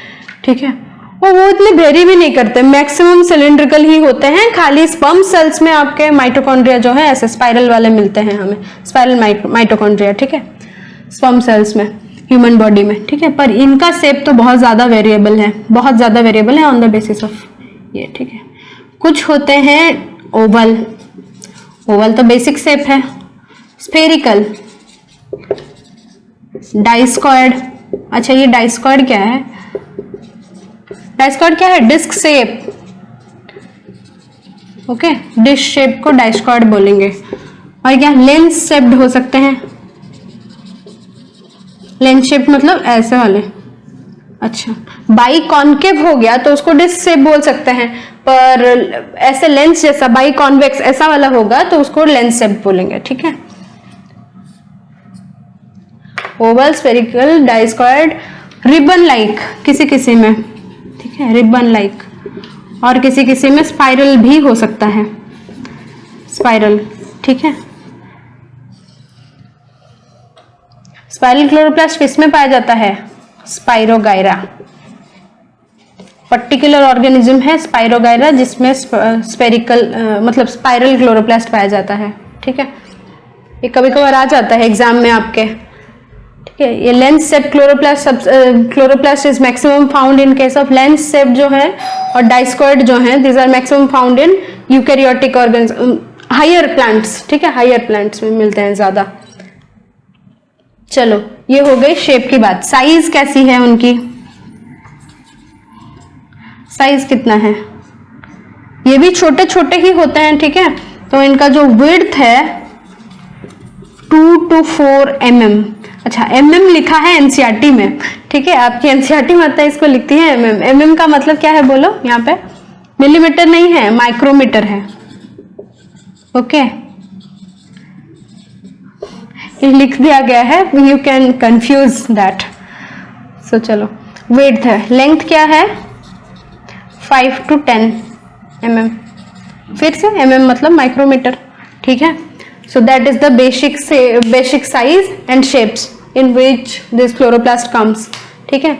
Speaker 1: ठीक है। और वो इतने वेरी भी नहीं करते, मैक्सिमम सिलिंड्रिकल ही होते हैं। खाली स्पर्म सेल्स में आपके माइटोकॉन्ड्रिया जो है ऐसे स्पाइरल वाले मिलते हैं हमें, स्पाइरल माइटोकॉन्ड्रिया, ठीक है, स्पर्म सेल्स में, ह्यूमन बॉडी में, ठीक है। पर इनका शेप तो बहुत ज्यादा वेरिएबल है, बहुत ज्यादा वेरिएबल है ऑन द बेसिस ऑफ ये, ठीक है। कुछ होते हैं ओवल, ओवल तो बेसिक शेप है, स्फेरिकल, डाइस्क्वायड। अच्छा, ये डाइस्क्वायड क्या है? डाइस्क्वायड क्या है? Disc shape, okay, dish shape को डाइस्क्वायड बोलेंगे। और क्या? लेंस शेप्ड हो सकते हैं, लेंस शेप मतलब ऐसे वाले। अच्छा, बाई कॉन्केव हो गया तो उसको डिस्क शेप बोल सकते हैं, पर ऐसे लेंस जैसा बाई कॉन्वेक्स ऐसा वाला होगा तो उसको लेंस शेप बोलेंगे, ठीक है। ओवल, स्फेरिकल, डाइस्क्वायड, रिबन लाइक किसी किसी में, ठीक है, रिबन लाइक, और किसी किसी में स्पाइरल भी हो सकता है, स्पाइरल, ठीक है। स्पाइरल क्लोरोप्लास्ट किस में पाया जाता है? स्पाइरोगायरा, पर्टिकुलर ऑर्गेनिज्म है स्पाइरोगायरा जिसमें स्पेरिकल मतलब स्पाइरल क्लोरोप्लास्ट पाया जाता है, ठीक है। ये कभी कभार आ जाता है एग्जाम में आपके, ठीक है। ये lens shape chloroplast is maximum found in case of lens shape जो है, और डाइस्क्वायड जो है, this are maximum found in eukaryotic organism, higher plants, ठीक है, हायर प्लांट्स में मिलते हैं ज्यादा। चलो, ये हो गई शेप की बात। साइज कैसी है उनकी? साइज कितना है? ये भी छोटे छोटे ही होते हैं, ठीक है। तो इनका जो विड्थ है 2 to 4 mm। अच्छा, mm लिखा है एनसीईआरटी में, ठीक है, आपकी एनसीईआरटी में आता है, इसको लिखती है mm। mm का मतलब क्या है बोलो? यहाँ पे मिलीमीटर नहीं है, माइक्रोमीटर है, ओके। ये लिख दिया गया है, यू कैन कंफ्यूज दैट। सो चलो, विड्थ है, लेंथ क्या है 5 to 10 mm, फिर से mm मतलब माइक्रोमीटर, ठीक है। So that is the basic size and shapes in which this chloroplast comes, ठीक है।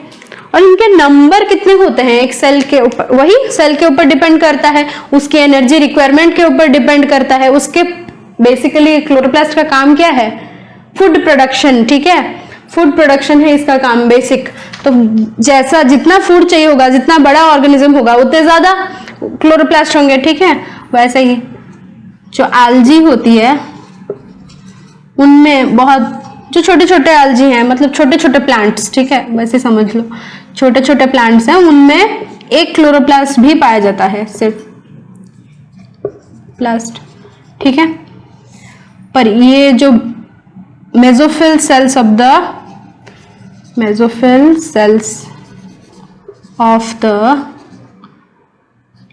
Speaker 1: और इनके नंबर कितने होते हैं एक सेल के ऊपर, वही सेल के ऊपर डिपेंड करता है, उसकी एनर्जी रिक्वायरमेंट के ऊपर डिपेंड करता है, उसके बेसिकली क्लोरोप्लास्ट का काम क्या है, फूड प्रोडक्शन, ठीक है। फूड प्रोडक्शन है इसका काम बेसिक। तो जैसा जितना फूड चाहिए होगा, जितना बड़ा ऑर्गेनिज्म होगा उतने ज्यादा क्लोरोप्लास्ट होंगे, ठीक है। वैसे ही जो एल्गी होती है उनमें बहुत, जो छोटे छोटे एल्गी हैं मतलब छोटे छोटे प्लांट्स, ठीक है, वैसे समझ लो छोटे छोटे प्लांट्स हैं, उनमें एक क्लोरोप्लास्ट भी पाया जाता है, सिर्फ प्लास्ट, ठीक है। पर ये जो mesophyll cells of the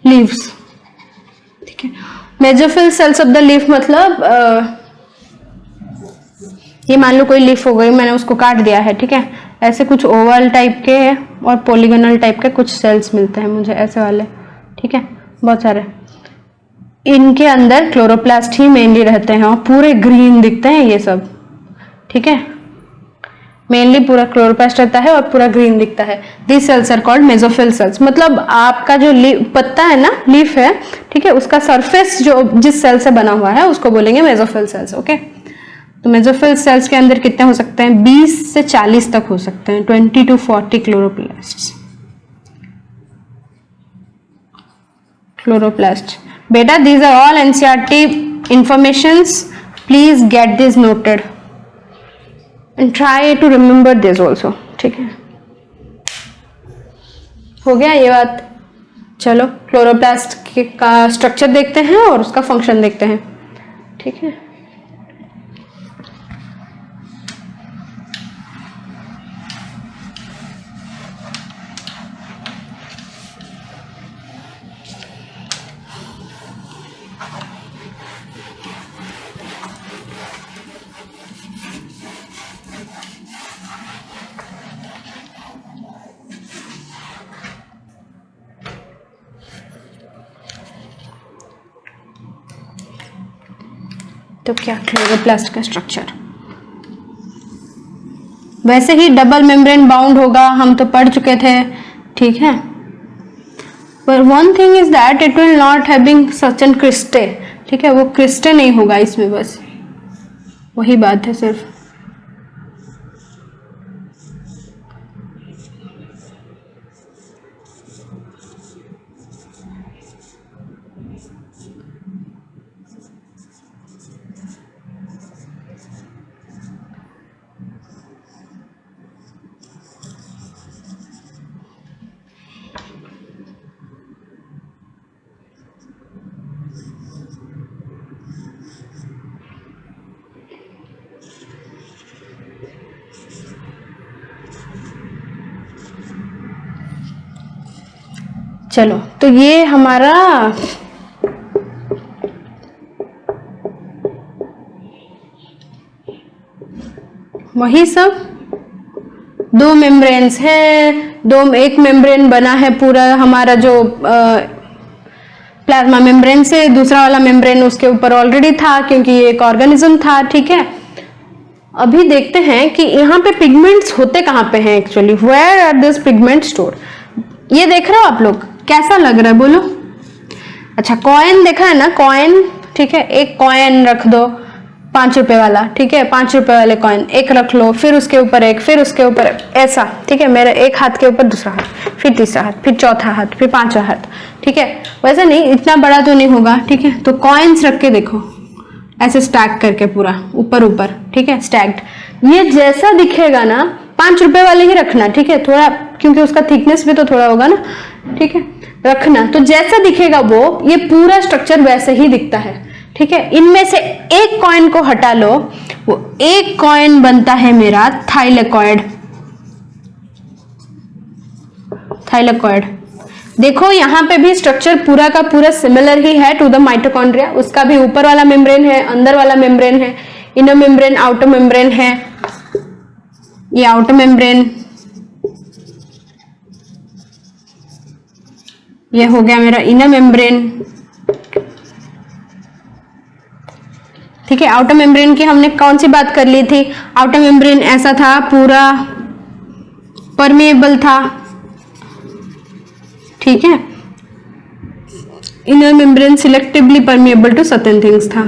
Speaker 1: leaves, ठीक है। Mesophyll cells of the leaf मतलब ये मान लो कोई लीफ हो गई, मैंने उसको काट दिया है, ठीक है। ऐसे कुछ ओवल टाइप के और पॉलीगोनल टाइप के कुछ सेल्स मिलते हैं मुझे, ऐसे वाले, ठीक है, बहुत सारे। इनके अंदर क्लोरोप्लास्ट ही मेनली रहते हैं और पूरे ग्रीन दिखते हैं ये सब, ठीक है। मेनली पूरा क्लोरोप्लास्ट रहता है और पूरा ग्रीन दिखता है। This cells are called mesophyll cells. मतलब आपका जो पत्ता है ना, लीफ है, ठीक है, उसका सरफेस जो जिस सेल से बना हुआ है उसको बोलेंगे मेसोफिल सेल्स, ओके। तो मेसोफिल सेल्स के अंदर कितने हो सकते हैं, 20 से 40 तक हो सकते हैं, 20 to 40 क्लोरोप्लास्ट। बेटा these are all NCERT informations, please get this noted and try to remember this also, ठीक है। हो गया ये बात। चलो क्लोरोप्लास्ट का स्ट्रक्चर देखते हैं और उसका फंक्शन देखते हैं, ठीक है। तो क्या क्लोरोप्लास्ट का स्ट्रक्चर, वैसे ही डबल मेम्ब्रेन बाउंड होगा, हम तो पढ़ चुके थे, ठीक है। पर one thing is that it will not having such an cristae, ठीक है, वो क्रिस्टे नहीं होगा इसमें, बस वही बात है सिर्फ। चलो, तो ये हमारा वही सब दो मेम्ब्रेन्स है, एक मेम्ब्रेन बना है पूरा हमारा जो प्लाज्मा मेम्ब्रेन से, दूसरा वाला मेम्ब्रेन उसके ऊपर ऑलरेडी था क्योंकि ये एक ऑर्गेनिज्म था, ठीक है। अभी देखते हैं कि यहाँ पे पिगमेंट्स होते कहाँ पे हैं actually, where are this pigment store. ये देख रहे हो आप लोग, कैसा लग रहा है बोलो। अच्छा, कॉइन देखा है ना, कॉइन, ठीक है, एक कॉइन रख दो 5 रुपए वाला, ठीक है, 5 रुपए वाले कॉइन एक रख लो, फिर उसके ऊपर एक, फिर उसके ऊपर ऐसा, ठीक है, मेरे एक हाथ के ऊपर दूसरा हाथ, फिर तीसरा हाथ, फिर चौथा हाथ, फिर 5वां हाथ, ठीक है। वैसे नहीं, इतना बड़ा तो नहीं होगा, ठीक है। तो कॉइन्स रख के देखो, ऐसे स्टैक करके पूरा ऊपर ऊपर, ठीक है, स्टैक्ड। ये जैसा दिखेगा ना, 5 रुपए वाले ही रखना, ठीक है, थोड़ा, क्योंकि उसका थिकनेस भी तो थोड़ा होगा ना, ठीक है, रखना। तो जैसा दिखेगा वो, ये पूरा स्ट्रक्चर वैसे ही दिखता है, ठीक है। इनमें से एक कॉइन को हटा लो, वो एक कॉइन बनता है मेरा थाइलेकॉइड। थाइलेकॉइड देखो, यहाँ पे भी स्ट्रक्चर पूरा का पूरा सिमिलर ही है टू द माइटोकॉन्ड्रिया। उसका भी ऊपर वाला मेम्ब्रेन है, अंदर वाला मेम्ब्रेन है, इनर मेम्ब्रेन, आउटर मेम्ब्रेन है, ये आउटर मेम्ब्रेन, ये हो गया मेरा इनर मेम्ब्रेन। ठीक है, आउटर मेम्ब्रेन की हमने कौन सी बात कर ली थी? आउटर मेम्ब्रेन ऐसा था, पूरा परमेएबल था। ठीक है, inner membrane selectively permeable to certain things था।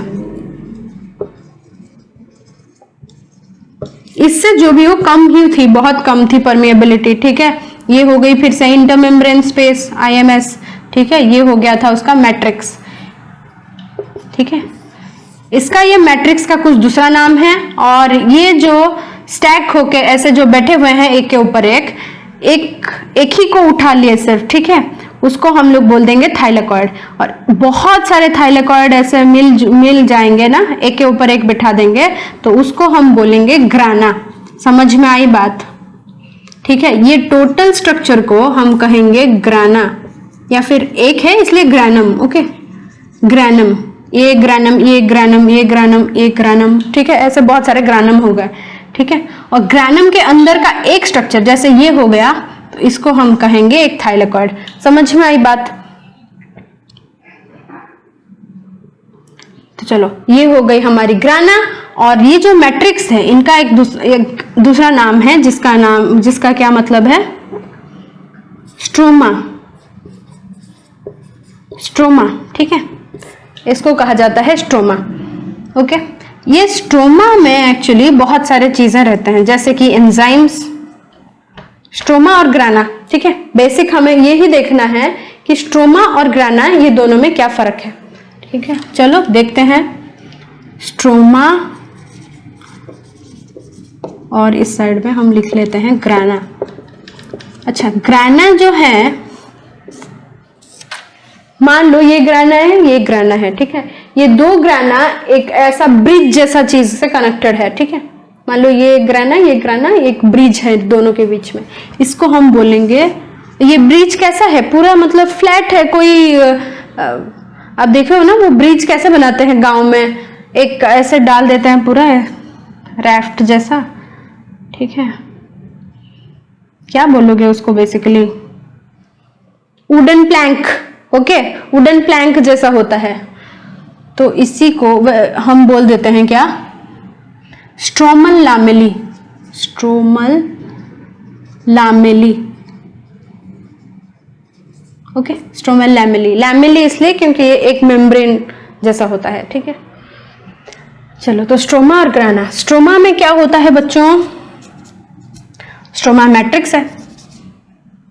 Speaker 1: इससे जो भी हो कम ही थी, बहुत कम थी परमेएबिलिटी। ठीक है, ये हो गई फिर से इंटर मेम्ब्रेन स्पेस, IMS। ठीक है, ये हो गया था उसका मैट्रिक्स। ठीक है, इसका ये मैट्रिक्स का कुछ दूसरा नाम है, और ये जो स्टैक होके ऐसे जो बैठे हुए हैं एक के ऊपर एक ही को उठा लिए सिर्फ, ठीक है, उसको हम लोग बोल देंगे थाइलेकॉइड। और बहुत सारे थाइलेकॉइड ऐसे मिल जाएंगे ना, एक के ऊपर एक बिठा देंगे, तो उसको हम बोलेंगे ग्राना। समझ में आई बात? ठीक है, ये टोटल स्ट्रक्चर को हम कहेंगे ग्राना, या फिर एक है इसलिए ग्रैनम। ओके, ग्रैनम, ये ग्रैनम, ये ग्रैनम, ये ग्रैनम, ये ग्रैनम। ठीक है, ऐसे बहुत सारे ग्रैनम हो गए। ठीक है, और ग्रैनम के अंदर का एक स्ट्रक्चर जैसे ये हो गया, तो इसको हम कहेंगे एक थाइलेकॉइड। समझ में आई बात? तो चलो, ये हो गई हमारी ग्राना। और ये जो मैट्रिक्स है, इनका एक दूसरा नाम है, जिसका क्या मतलब है? स्ट्रोमा। स्ट्रोमा, ठीक है, इसको कहा जाता है स्ट्रोमा। ओके, ये स्ट्रोमा में एक्चुअली बहुत सारे चीजें रहते हैं, जैसे कि एंजाइम्स, स्ट्रोमा और ग्राना। ठीक है, बेसिक हमें ये ही देखना है कि स्ट्रोमा और ग्राना ये दोनों में क्या फर्क है। ठीक है, चलो देखते हैं। स्ट्रोमा, और इस साइड में हम लिख लेते हैं ग्राना। अच्छा, ग्राना जो है, मान लो ये ग्राना है, ये ग्राना है। ठीक है, ये दो ग्राना एक ऐसा ब्रिज जैसा चीज से कनेक्टेड है। ठीक है, मान लो ये ग्राना एक ब्रिज है दोनों के बीच में, इसको हम बोलेंगे। ये ब्रिज कैसा है? पूरा मतलब फ्लैट है। कोई आप देखे हो ना वो ब्रिज कैसे बनाते हैं गांव में, एक ऐसे डाल देते हैं पूरा राफ्ट जैसा। ठीक है, क्या बोलोगे उसको? Basically wooden plank. Okay, wooden plank जैसा होता है, तो इसी को हम बोल देते हैं क्या? Stromal lamellae. Stromal lamellae. Okay, stromal lamellae. Lamellae इसलिए क्योंकि ये एक मेम्ब्रेन जैसा होता है। ठीक है, चलो, तो स्ट्रोमा और ग्राना। स्ट्रोमा में क्या होता है बच्चों? स्ट्रोमा मैट्रिक्स है,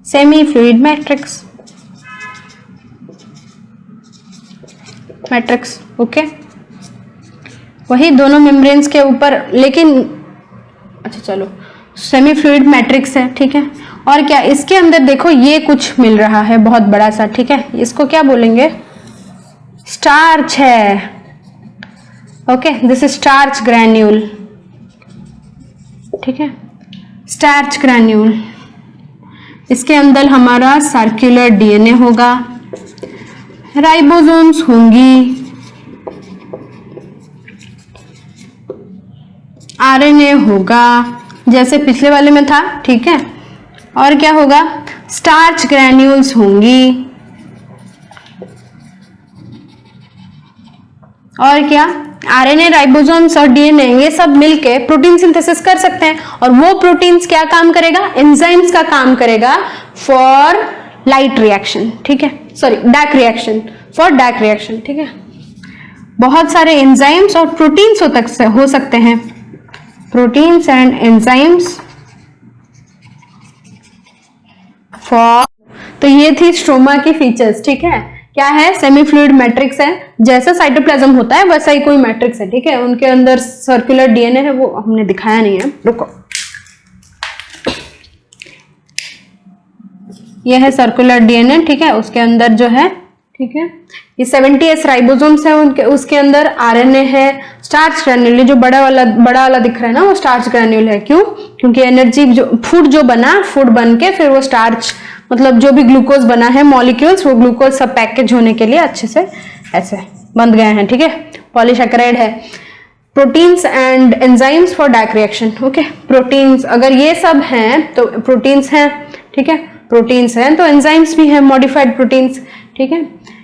Speaker 1: semi fluid matrix. Matrix, okay, वही दोनों मेम्ब्रेन्स के ऊपर, लेकिन अच्छा चलो, सेमी फ्लूइड मैट्रिक्स है। ठीक है, और क्या इसके अंदर देखो ये कुछ मिल रहा है बहुत बड़ा सा। ठीक है, इसको क्या बोलेंगे? स्टार्च है। Okay, this is starch granule. ठीक है, स्टार्च ग्रैन्यूल। इसके अंदर हमारा सर्कुलर डीएनए होगा, राइबोसोम्स होंगी, आरएनए होगा जैसे पिछले वाले में था। ठीक है, और क्या होगा? स्टार्च ग्रैन्यूल्स होंगी, और क्या? आरएनए, राइबोसोम्स और डीएनए, ये सब मिलके प्रोटीन सिंथेसिस कर सकते हैं। और वो प्रोटीन्स क्या काम करेगा? एंजाइम्स का काम करेगा फॉर लाइट रिएक्शन। ठीक है, sorry, dark reaction, for dark reaction. ठीक है, बहुत सारे एंजाइम्स और प्रोटीन्स हो सकते हैं, प्रोटीन्स एंड एंजाइम्स फॉर। तो ये थी स्ट्रोमा की फीचर्स। ठीक है, क्या है? सेमी फ्लूइड मैट्रिक्स है, जैसा साइटोप्लाज्म होता है वैसा ही कोई मैट्रिक्स है। ठीक है, उनके अंदर सर्कुलर डीएनए है, वो हमने दिखाया नहीं है, रुको। यह है सर्कुलर डीएनए। ठीक है, उसके अंदर जो है, ठीक है, ये 70S राइबोसोम्स है, उनके उसके अंदर आरएनए है, स्टार्च ग्रैन्यूल, जो बड़ा वाला दिख रहा है ना, वो स्टार्च ग्रैन्यूल है। क्यों? क्योंकि एनर्जी जो फूड बन के फिर वो स्टार्च, मतलब जो भी ग्लूकोज बना है मॉलिक्यूल्स, वो ग्लूकोज सब पैकेज होने के लिए अच्छे से ऐसे बंध गए हैं। ठीक है, पॉलीसैकेराइड है। Proteins and enzymes for dark reaction. Okay, proteins अगर ये सब हैं तो प्रोटीन्स हैं, ठीक है, प्रोटीन्स हैं तो एंजाइम्स भी हैं, मॉडिफाइड प्रोटीन्स, ठीक है,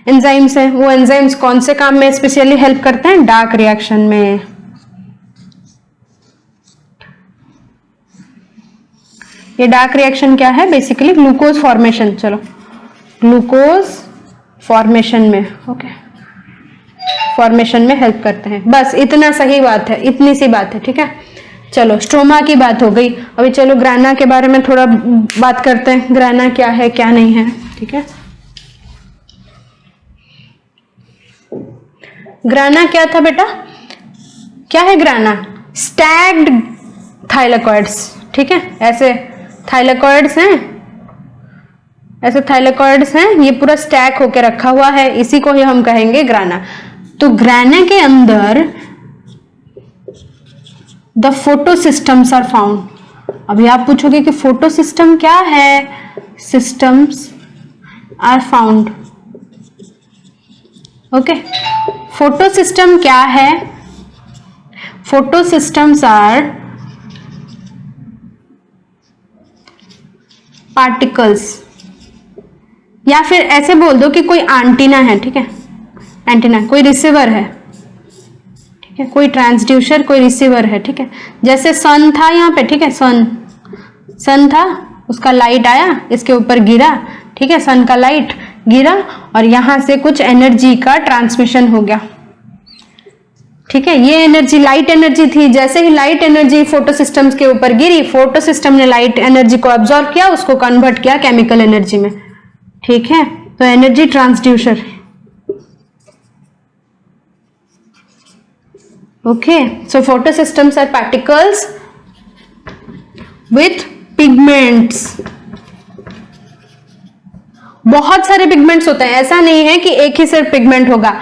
Speaker 1: एंजाइम्स हैं। वो एंजाइम्स कौन से काम में स्पेशली हेल्प करते हैं? डार्क रिएक्शन में। ये डार्क रिएक्शन क्या है? Basically glucose formation. चलो, ग्लूकोज फॉर्मेशन में, ओके, फॉर्मेशन में हेल्प करते हैं। बस इतना सही बात है, इतनी सी बात है, ठीक है। चलो, स्ट्रोमा की बात हो गई। अभी चलो ग्राना के बारे में थोड़ा बात करते हैं। ग्राना क्या है, क्या नहीं है, ठीक है। ग्राना क्या था बेटा? क्या है ग्राना? स्टैग्ड थाइलेकॉइड्स, ठीक है। ऐसे थाइलेकॉइड्स हैं, ऐसे थाइलेकॉइड्स हैं, ये पूरा स्टैक होके रखा हुआ है, इसी को ही हम कहेंगे ग्राना। तो ग्राना के अंदर द फोटोसिस्टम्स आर फाउंड। अभी आप पूछोगे कि फोटोसिस्टम क्या है? Systems are found. Okay, photosystem क्या है? फोटोसिस्टम्स आर पार्टिकल्स, या फिर ऐसे बोल दो कि कोई एंटीना है, ठीक है, एंटीना, कोई रिसीवर है, ठीक है, कोई ट्रांसड्यूसर, कोई रिसीवर है, ठीक है। जैसे सन था यहाँ पे, ठीक है, सन था, उसका लाइट आया, इसके ऊपर गिरा, ठीक है, सन का लाइट गिरा और यहां से कुछ एनर्जी का ट्रांसमिशन हो गया, ठीक है। ये एनर्जी लाइट एनर्जी थी। जैसे ही लाइट एनर्जी फोटोसिस्टम्स के ऊपर गिरी, फोटोसिस्टम ने लाइट एनर्जी को अब्सॉर्ब किया, उसको कन्वर्ट किया केमिकल एनर्जी में, ठीक है। तो energy transducer. Okay, so photosystems are particles with pigments. बहुत सारे पिगमेंट्स होते हैं, ऐसा नहीं है कि एक ही सिर्फ पिगमेंट होगा,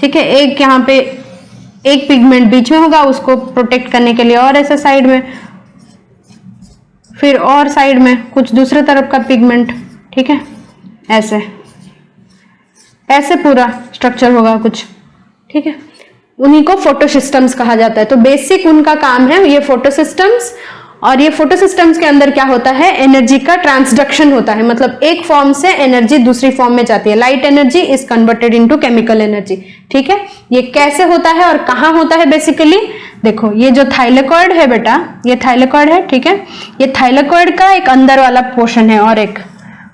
Speaker 1: ठीक है। एक यहाँ पे एक पिगमेंट बीच में होगा, उसको प्रोटेक्ट करने के लिए, और ऐसे साइड में, फिर और साइड में कुछ दूसरे तरफ का पिगमेंट, ठीक है, ऐसे ऐसे पूरा स्ट्रक्चर होगा कुछ, ठीक है। उन्हीं को फोटोसिस्टम्स कहा जाता है। तो बेसिक उनका काम है ये फोटोसिस्टम्स। और ये फोटोसिस्टम्स के अंदर क्या होता है? एनर्जी का ट्रांसडक्शन होता है, मतलब एक फॉर्म से एनर्जी दूसरी फॉर्म में जाती है। Light energy is converted into chemical energy, ठीक है। ये कैसे होता है और कहाँ होता है? बेसिकली देखो, ये जो थाइलेकॉइड है बेटा, ये थाइलेकॉइड है, ठीक है। ये थाइलेकॉइड का एक अंदर वाला पोर्शन है, और एक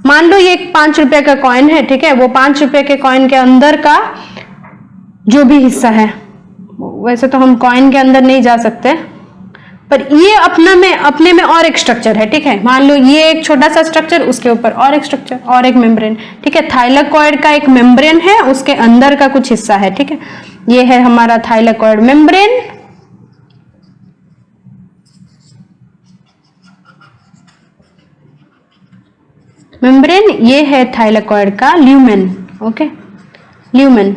Speaker 1: मान लो ये एक 5 रुपए का कॉइन है, ठीक है। वो 5 रुपए के कॉइन के अंदर का जो भी हिस्सा है, वैसे तो हम कॉइन के अंदर नहीं जा सकते, पर ये अपने में और एक स्ट्रक्चर है, ठीक है। मान लो ये एक छोटा सा स्ट्रक्चर, उसके ऊपर और एक स्ट्रक्चर और एक मेम्ब्रेन, ठीक है। थाइलेकॉइड का एक मेम्ब्रेन है, उसके अंदर का कुछ हिस्सा है, ठीक है। ये है हमारा थाइलेकॉइड मेम्ब्रेन। ये है थाइलेकॉइड का ल्यूमेन, ओके, ल्यूमेन,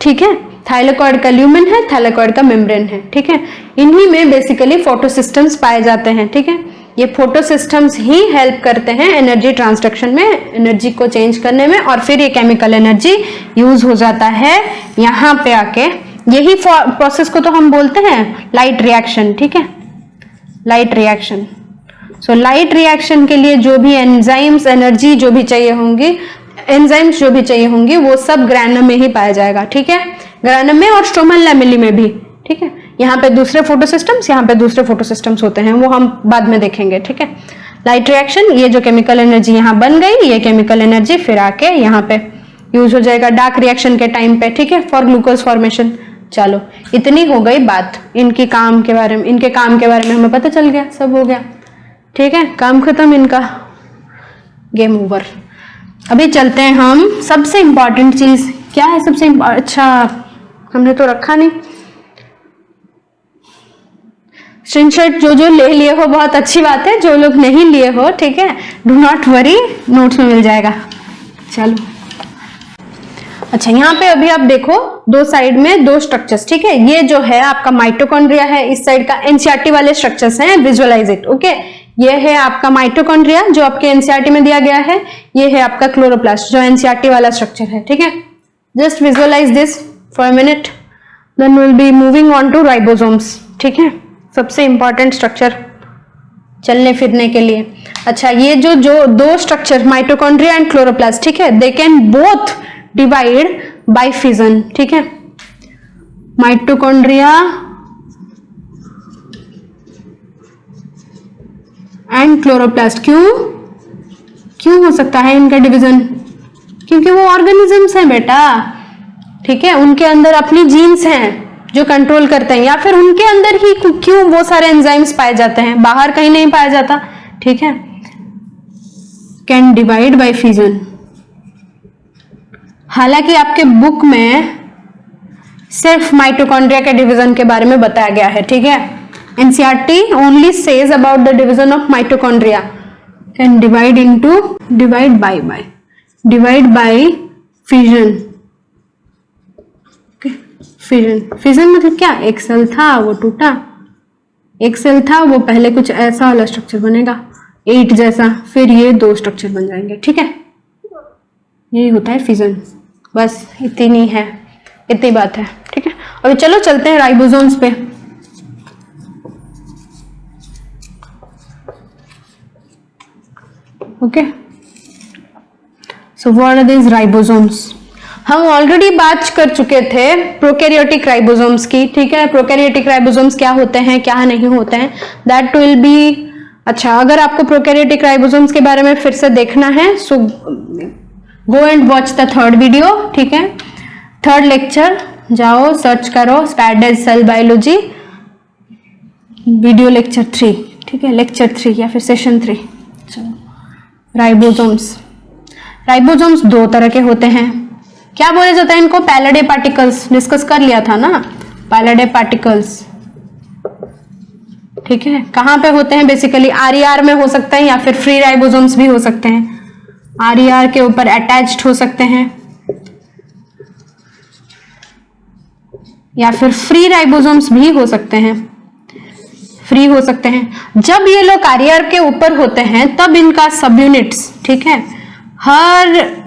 Speaker 1: ठीक है। थाइलेकॉइड का ल्यूमेन है, थाइलेकॉइड का मेम्ब्रेन है, ठीक है। इन्हीं में बेसिकली फोटोसिस्टम्स पाए जाते हैं, ठीक है। ये फोटोसिस्टम्स ही हेल्प करते हैं एनर्जी ट्रांसडक्शन में, एनर्जी को चेंज करने में, और फिर ये केमिकल एनर्जी यूज हो जाता है यहाँ पे आके। यही प्रोसेस को तो हम बोलते हैं लाइट रिएक्शन, ठीक है, light reaction. So light reaction के लिए जो भी एंजाइम्स एनर्जी जो भी चाहिए होंगी, एंजाइम्स जो भी चाहिए होंगी, वो सब ग्रैनम में ही पाया जाएगा, ठीक है। ग्रैनम में और स्ट्रोमल लैमेली में भी, ठीक है। यहाँ पे दूसरे फोटोसिस्टम्स, यहाँ पे दूसरे फोटोसिस्टम्स होते हैं, वो हम बाद में देखेंगे, ठीक है। लाइट रिएक्शन, ये जो केमिकल एनर्जी यहाँ बन गई, ये केमिकल एनर्जी फिर आके यहाँ पे यूज हो जाएगा डार्क रिएक्शन के टाइम पे, ठीक है, फॉर ग्लूकोज फॉर्मेशन। चलो, इतनी हो गई बात इनके काम के बारे में। इनके काम के बारे में हमें पता चल गया, सब हो गया, ठीक है, काम खत्म इनका, गेम ओवर। अभी चलते हैं हम, सबसे इंपॉर्टेंट चीज क्या है? सबसे अच्छा हमने तो रखा नहीं, स्क्रीनशॉट जो ले लिए हो बहुत अच्छी बात है, जो लोग नहीं लिए हो, ठीक है, डू नॉट वरी, नोट्स में मिल जाएगा। चलो, अच्छा, यहाँ पे अभी आप देखो दो साइड में दो स्ट्रक्चर्स, ठीक है। ये जो है आपका माइटोकॉन्ड्रिया है, इस साइड का एनसीईआरटी वाले स्ट्रक्चर्स हैं, विजुअलाइज इट, ओके। ये है आपका माइटोकॉन्ड्रिया जो आपके एनसीईआरटी में दिया गया है, ये है आपका क्लोरोप्लास्ट जो एनसीईआरटी वाला स्ट्रक्चर है, ठीक है। Just visualize this for a minute. Then will be moving on to ribosomes, ठीक है, सबसे इंपॉर्टेंट स्ट्रक्चर चलने फिरने के लिए। अच्छा, ये जो दो स्ट्रक्चर माइटोकॉन्ड्रिया एंड क्लोरोप्लास्ट, ठीक है, they can both divide by fission, ठीक है, माइटोकॉन्ड्रिया एंड क्लोरोप्लास्ट। क्यों हो सकता है इनका डिवीजन? क्योंकि वो ऑर्गेनिजम्स हैं बेटा, ठीक है, उनके अंदर अपनी जीन्स हैं जो कंट्रोल करते हैं, या फिर उनके अंदर ही क्यों वो सारे एंजाइम्स पाए जाते हैं, बाहर कहीं नहीं पाया जाता, ठीक है। Can divide by fission. हालांकि आपके बुक में सिर्फ माइटोकॉन्ड्रिया के डिवीजन के बारे में बताया गया है, ठीक है। NCERT only says about the division of mitochondria, can divide by fission. Fission मतलब क्या? एक सेल था वो टूटा, एक सेल था वो पहले कुछ ऐसा वाला स्ट्रक्चर बनेगा 8 जैसा, फिर ये 2 स्ट्रक्चर बन जाएंगे, ठीक है, यही होता है फिजन। बस इतनी बात है, ठीक है। अभी चलो चलते हैं राइबोसोम्स पे। Okay, so what are these ribosomes? हम ऑलरेडी बात कर चुके थे प्रोकैरियोटिक राइबोसोम्स की, ठीक है। प्रोकैरियोटिक राइबोसोम्स क्या होते हैं, क्या नहीं होते हैं, दैट विल बी। अच्छा, अगर आपको प्रोकैरियोटिक राइबोसोम्स के बारे में फिर से देखना है, so go and watch the 3rd video, ठीक है, 3rd लेक्चर, जाओ सर्च करो स्पैडेज सेल बायोलॉजी वीडियो लेक्चर 3, ठीक है, लेक्चर 3 या फिर सेशन 3। चलो, राइबोसोम्स 2 तरह के होते हैं। क्या बोले जाता है इनको? पैलेडे पार्टिकल्स, डिस्कस कर लिया था ना, पैलेडे पार्टिकल्स, ठीक है। कहां पे होते हैं? बेसिकली आरईआर में हो सकते हैं, या फिर फ्री राइबोसोम्स भी हो सकते हैं, आरईआर के ऊपर अटैच्ड हो सकते हैं, या फिर फ्री राइबोसोम्स भी हो सकते हैं, फ्री हो सकते हैं। जब ये लोग आरईआर के ऊपर होते हैं तब इनका सब यूनिट्स, ठीक है, हर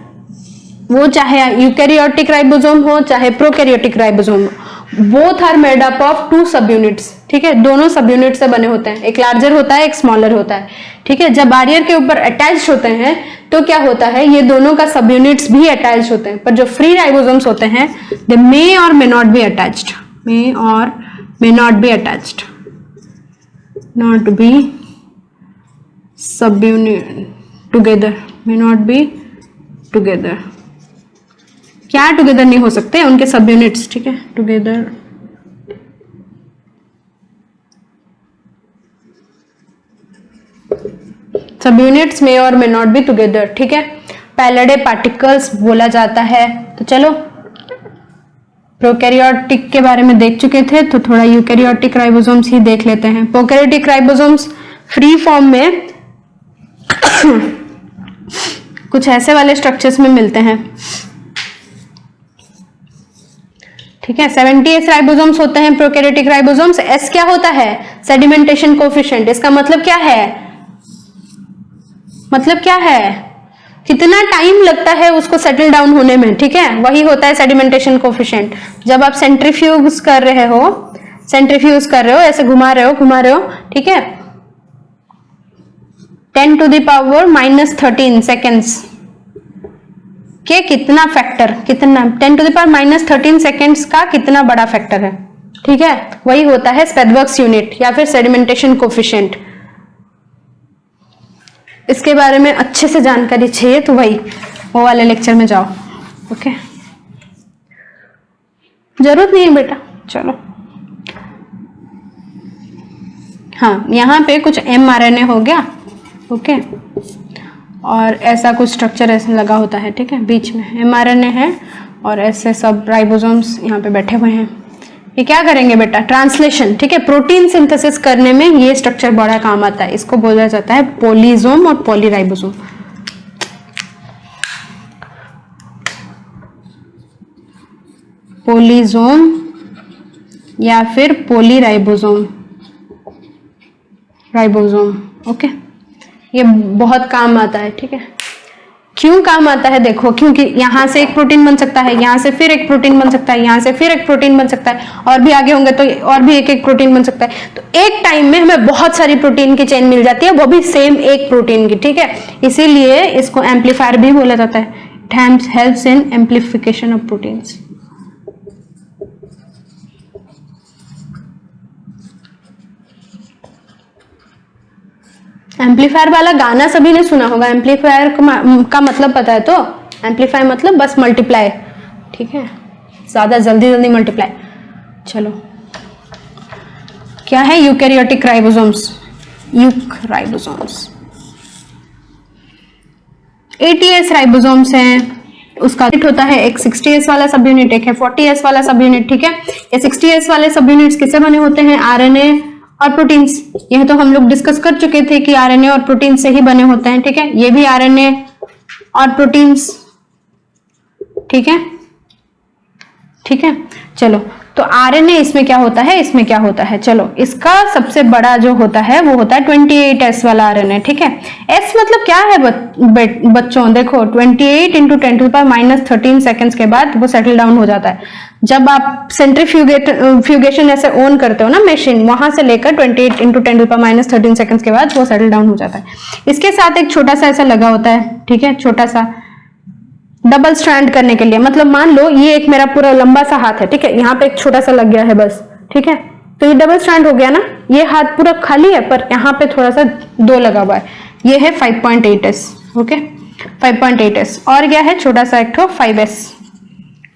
Speaker 1: वो चाहे यूकैरियोटिक राइबोसोम हो चाहे प्रोकैरियोटिक राइबोसोम हो, both are made up of 2 sub units, ठीक है, दोनों सब यूनिट से बने होते हैं, एक लार्जर होता है एक स्मॉलर होता है, ठीक है। जब आरईआर के ऊपर अटैच होते हैं तो क्या होता है, ये दोनों का सब यूनिट्स भी अटैच होते हैं, पर जो फ्री राइबोसोम्स होते हैं दे मे और may not be attached, not be subunit together, may not be together। क्या टुगेदर नहीं हो सकते? उनके सब यूनिट्स, ठीक है, टुगेदर। सब यूनिट्स में और मे नॉट बी टुगेदर, ठीक है, पैलेडे पार्टिकल्स बोला जाता है। तो चलो, प्रोकैरियोटिक के बारे में देख चुके थे, तो थोड़ा यूकैरियोटिक राइबोसोम्स ही देख लेते हैं। प्रोकैरियोटिक राइबोसोम्स फ्री फॉर्म में कुछ ऐसे वाले स्ट्रक्चर्स में मिलते हैं, ठीक है। 70S राइबोसोम्स होते हैं प्रोकैरियोटिक राइबोसोम्स। S क्या होता है? Sedimentation coefficient. इसका मतलब क्या है? कितना टाइम लगता है उसको सेटल डाउन होने में, ठीक है, वही होता है सेडिमेंटेशन कोफिशिएंट। जब आप सेंट्रीफ्यूज कर रहे हो, ऐसे घुमा रहे हो, ठीक है, 10 to the power -13 सेकेंड्स के कितना factor, 10 to the power -13 seconds का कितना बड़ा फैक्टर है, ठीक है, वही होता है स्पेदबर्ग्स यूनिट या फिर सेडिमेंटेशन कोफिशिएंट। इसके बारे में अच्छे से जानकारी चाहिए तो वो वाले लेक्चर में जाओ, ओके, जरूरत नहीं है बेटा। चलो, हाँ, यहाँ पे कुछ mRNA हो गया, ओके, और ऐसा कुछ स्ट्रक्चर ऐसे लगा होता है, ठीक है, बीच में mRNA है और ऐसे सब राइबोसोम्स यहाँ पे बैठे हुए हैं। ये क्या करेंगे बेटा? ट्रांसलेशन, ठीक है, प्रोटीन सिंथेसिस करने में ये स्ट्रक्चर बड़ा काम आता है। इसको बोला जाता है पोलीसोम और पॉलीराइबोसोम। पोलीसोम या फिर पॉलीराइबोसोम, ओके, ये बहुत काम आता है, ठीक है। क्यों काम आता है देखो, क्योंकि यहां से एक प्रोटीन बन सकता है, यहां से फिर एक प्रोटीन बन सकता है, यहां से फिर एक प्रोटीन बन सकता है, और भी आगे होंगे तो और भी एक एक प्रोटीन बन सकता है। तो एक टाइम में हमें बहुत सारी प्रोटीन की चेन मिल जाती है, वो भी सेम एक प्रोटीन की, ठीक है। इसीलिए इसको एम्पलीफायर भी बोला जाता है। It helps in amplification of proteins. Amplifier वाला गाना सभी ने सुना होगा। एम्पलीफायर का मतलब पता है तो, एम्पलीफाई मतलब बस मल्टीप्लाई, ठीक है, ज्यादा जल्दी जल्दी मल्टीप्लाई। चलो क्या है यूकैरियोटिक राइबोसोम्स, यूकराइबोसोम्स। ATS राइबोसोम्स हैं, उसका होता है एक 60S वाला सब यूनिट, एक है 40S वाला सब यूनिट, ठीक है। ये 60S वाले सब यूनिट्स किससे बने होते हैं, RNA और प्रोटीन्स। यह तो हम लोग डिस्कस कर चुके थे कि RNA और प्रोटीन से ही बने होते हैं, ठीक है। ये भी RNA और प्रोटीन्स, ठीक है, ठीक है। चलो तो RNA इसमें क्या होता है, इसमें क्या होता है, चलो इसका सबसे बड़ा जो होता है वो होता है 28S वाला RNA, ठीक है। S मतलब क्या है बच्चों, देखो 28 × 10⁻13 सेकेंड्स के बाद वो सेटल डाउन हो जाता है। जब आप सेंट्रीफ्यूगेशन ऐसे ऑन करते हो ना मशीन, वहां से लेकर 28 × 10⁻13 सेकेंड्स के बाद वो सेटल डाउन हो जाता है। इसके साथ एक छोटा सा ऐसा लगा होता है, ठीक है, छोटा सा डबल स्ट्रैंड करने के लिए। मतलब मान लो ये एक मेरा पूरा लंबा सा हाथ है, ठीक है, यहाँ पे एक छोटा सा लग गया है बस, ठीक है, तो ये डबल स्ट्रैंड हो गया ना। ये हाथ पूरा खाली है पर यहाँ पे थोड़ा सा 2 लगा हुआ है, ये है 5.8S, ओके, 5.8S। और क्या है, छोटा सा एक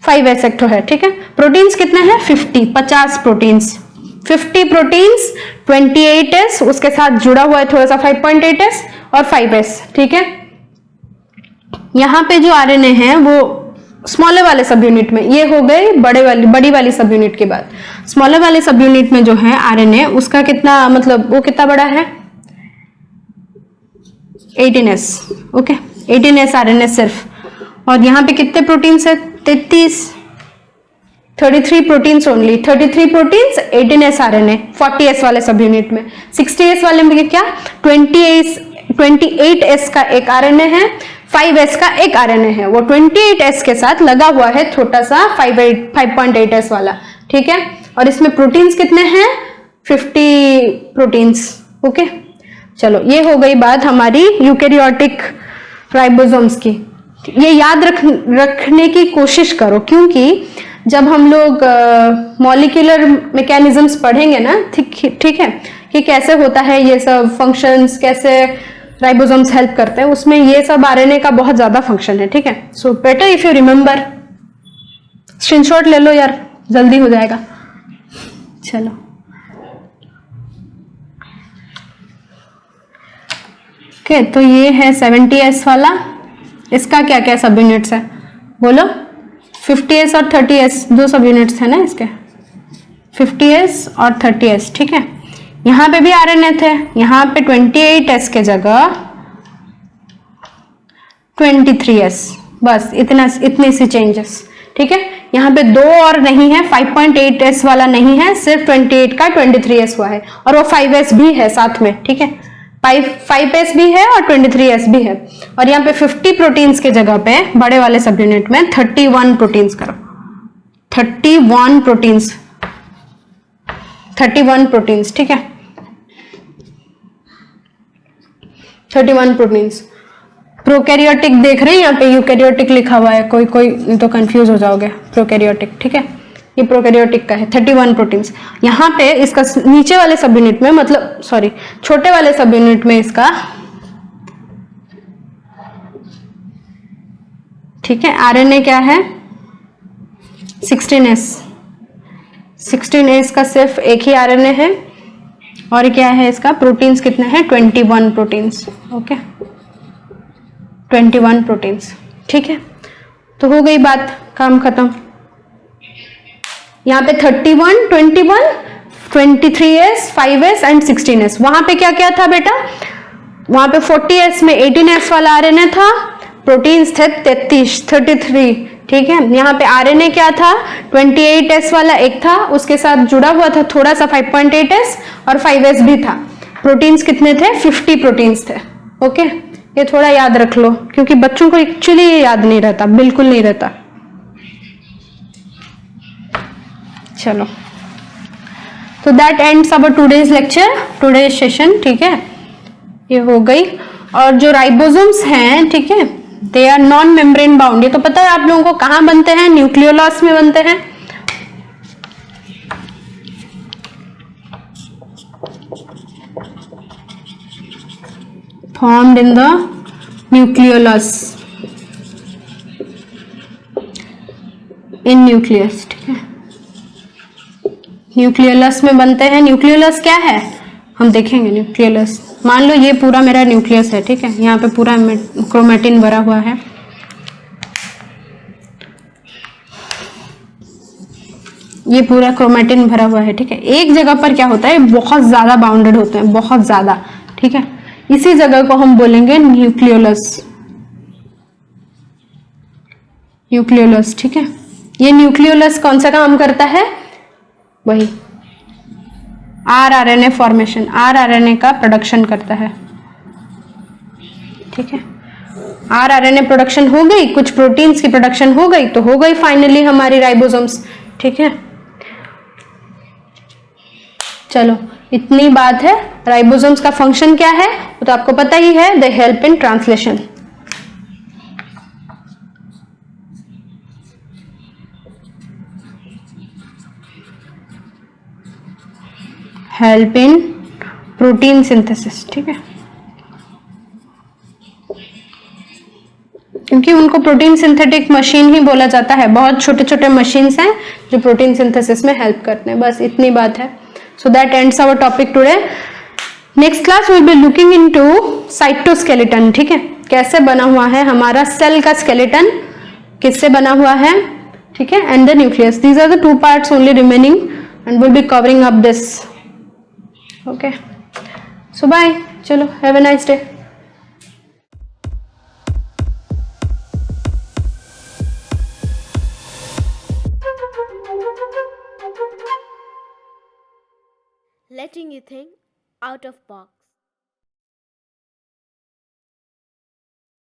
Speaker 1: 5S एक है, ठीक है। प्रोटीन्स कितने हैं, 50 प्रोटीन्स, 50 प्रोटीन्स, 28S, उसके साथ जुड़ा हुआ है थोड़ा सा 5.8S और 5S, ठीक है। यहाँ पे जो RNA है वो स्मॉलर वाले सब यूनिट में, ये हो गई बड़ी वाली सब यूनिट के बाद। स्मॉलर वाले सब यूनिट में जो है RNA, उसका कितना मतलब वो कितना बड़ा है, 18S, ओके, 18S RNA सिर्फ। और यहाँ पे कितने प्रोटीन्स है, 33 proteins only, 33 proteins, 18S RNA 40S वाले सब यूनिट में। 60S वाले में क्या, 28S का एक RNA है, 5S का एक RNA है, वो 28S के साथ लगा हुआ है छोटा सा 5.8S वाला, ठीक है। और इसमें प्रोटीन्स कितने हैं, 50 प्रोटीन्स, ओके। चलो ये हो गई बात हमारी यूकैरियोटिक राइबोसोम्स की। ये याद रखने की कोशिश करो, क्योंकि जब हम लोग मॉलिक्यूलर मैकेनिज्म्स पढ़ेंगे ना, ठीक है, कि कैसे होता है ये सब फंक्शंस, कैसे राइबोसोम्स हेल्प करते हैं, उसमें ये सब RNA का बहुत ज्यादा फंक्शन है, ठीक है। So better if you remember, screenshot ले लो यार, जल्दी हो जाएगा। चलो ओके, तो ये है 70S वाला, इसका क्या क्या सब यूनिट्स है बोलो, 50S और 30S, 2 सब यूनिट्स है ना इसके, 50S और 30S, ठीक है। यहाँ पे भी RNA थे, यहाँ पे 28S के जगह 23S, बस इतने सी चेंजेस, ठीक है। यहाँ पे 2 और नहीं है, 5.8S वाला नहीं है, सिर्फ 28 का 23S हुआ है, और वो 5S भी है साथ में, ठीक है, 5S भी है और 23S भी है। और यहाँ पे 50 प्रोटीन्स के जगह पे बड़े वाले सब यूनिट में 31 प्रोटीन्स करो, 31 प्रोटीन्स, ठीक है, 31 प्रोटीन्स। प्रोकैरियोटिक देख रहे हैं, यहाँ पे यूकैरियोटिक लिखा हुआ है, कोई तो कंफ्यूज हो जाओगे, प्रोकैरियोटिक, ठीक है, ये प्रोकैरियोटिक का है, 31 प्रोटीन्स। यहाँ पे इसका नीचे वाले सब यूनिट में, मतलब सॉरी छोटे वाले सब यूनिट में इसका, ठीक है, RNA क्या है, 16S का सिर्फ एक ही RNA है। और क्या है इसका, प्रोटीन्स कितने हैं, 21 प्रोटीन्स, ओके, 21 प्रोटीन्स, ठीक है। तो हो गई बात, काम खत्म। यहाँ पे 31, 21, 23S, 5S एंड 16S। वहां पे क्या क्या था बेटा, वहां पे 40S में 18S वाला RNA था, प्रोटीन्स थे 33, ठीक है। यहाँ पे RNA क्या था, 28S वाला एक था, उसके साथ जुड़ा हुआ था थोड़ा सा 5.8S और 5S भी था। प्रोटीन्स कितने थे, 50 प्रोटीन्स थे, ओके। ये थोड़ा याद रख लो, क्योंकि बच्चों को एक्चुअली ये याद नहीं रहता, बिल्कुल नहीं रहता। चलो, तो that ends our today's lecture, today's session, ठीक है, ये हो गई। और जो राइबोसोम्स हैं, ठीक है, they are non membrane bound. ये तो पता है आप लोगों को, कहां बनते हैं? न्यूक्लियोलस में बनते हैं। Formed in the nucleolus, in nucleus, ठीक है, न्यूक्लियोलस में बनते हैं। न्यूक्लियोलस क्या है हम देखेंगे। न्यूक्लियोलस, मान लो ये पूरा मेरा न्यूक्लियस है, ठीक है, यहाँ पे पूरा क्रोमेटिन भरा हुआ है। ये पूरा क्रोमेटिन भरा हुआ है, ठीक है। एक जगह पर क्या होता है, बहुत ज्यादा बाउंडेड होते हैं, बहुत ज्यादा, ठीक है। इसी जगह को हम बोलेंगे न्यूक्लियोलस, न्यूक्लियोलस, ठीक है। ये न्यूक्लियोलस कौन सा काम करता है? वही आरआरएनए फॉर्मेशन, आरआरएनए का प्रोडक्शन करता है, ठीक है। आरआरएनए प्रोडक्शन हो गई, कुछ प्रोटीन्स की प्रोडक्शन हो गई, तो हो गई फाइनली हमारी राइबोसोम्स, ठीक है। चलो, इतनी बात है। राइबोसोम्स का फंक्शन क्या है वो तो आपको पता ही है, they help in translation. Help in protein synthesis, ठीक है, क्योंकि उनको प्रोटीन सिंथेटिक मशीन ही बोला जाता है। बहुत छोटे छोटे मशीन्स हैं जो प्रोटीन सिंथेसिस में हेल्प करते हैं। बस इतनी बात है। So that ends our topic today. Next class will be looking into cytoskeleton, ठीक है, कैसे बना हुआ है हमारा सेल का स्केलेटन, किससे बना हुआ है, ठीक है, and the nucleus. These are the 2 parts only remaining and will be covering up this. Okay, so bye, चलो, have a nice day.
Speaker 2: Letting you think out of box.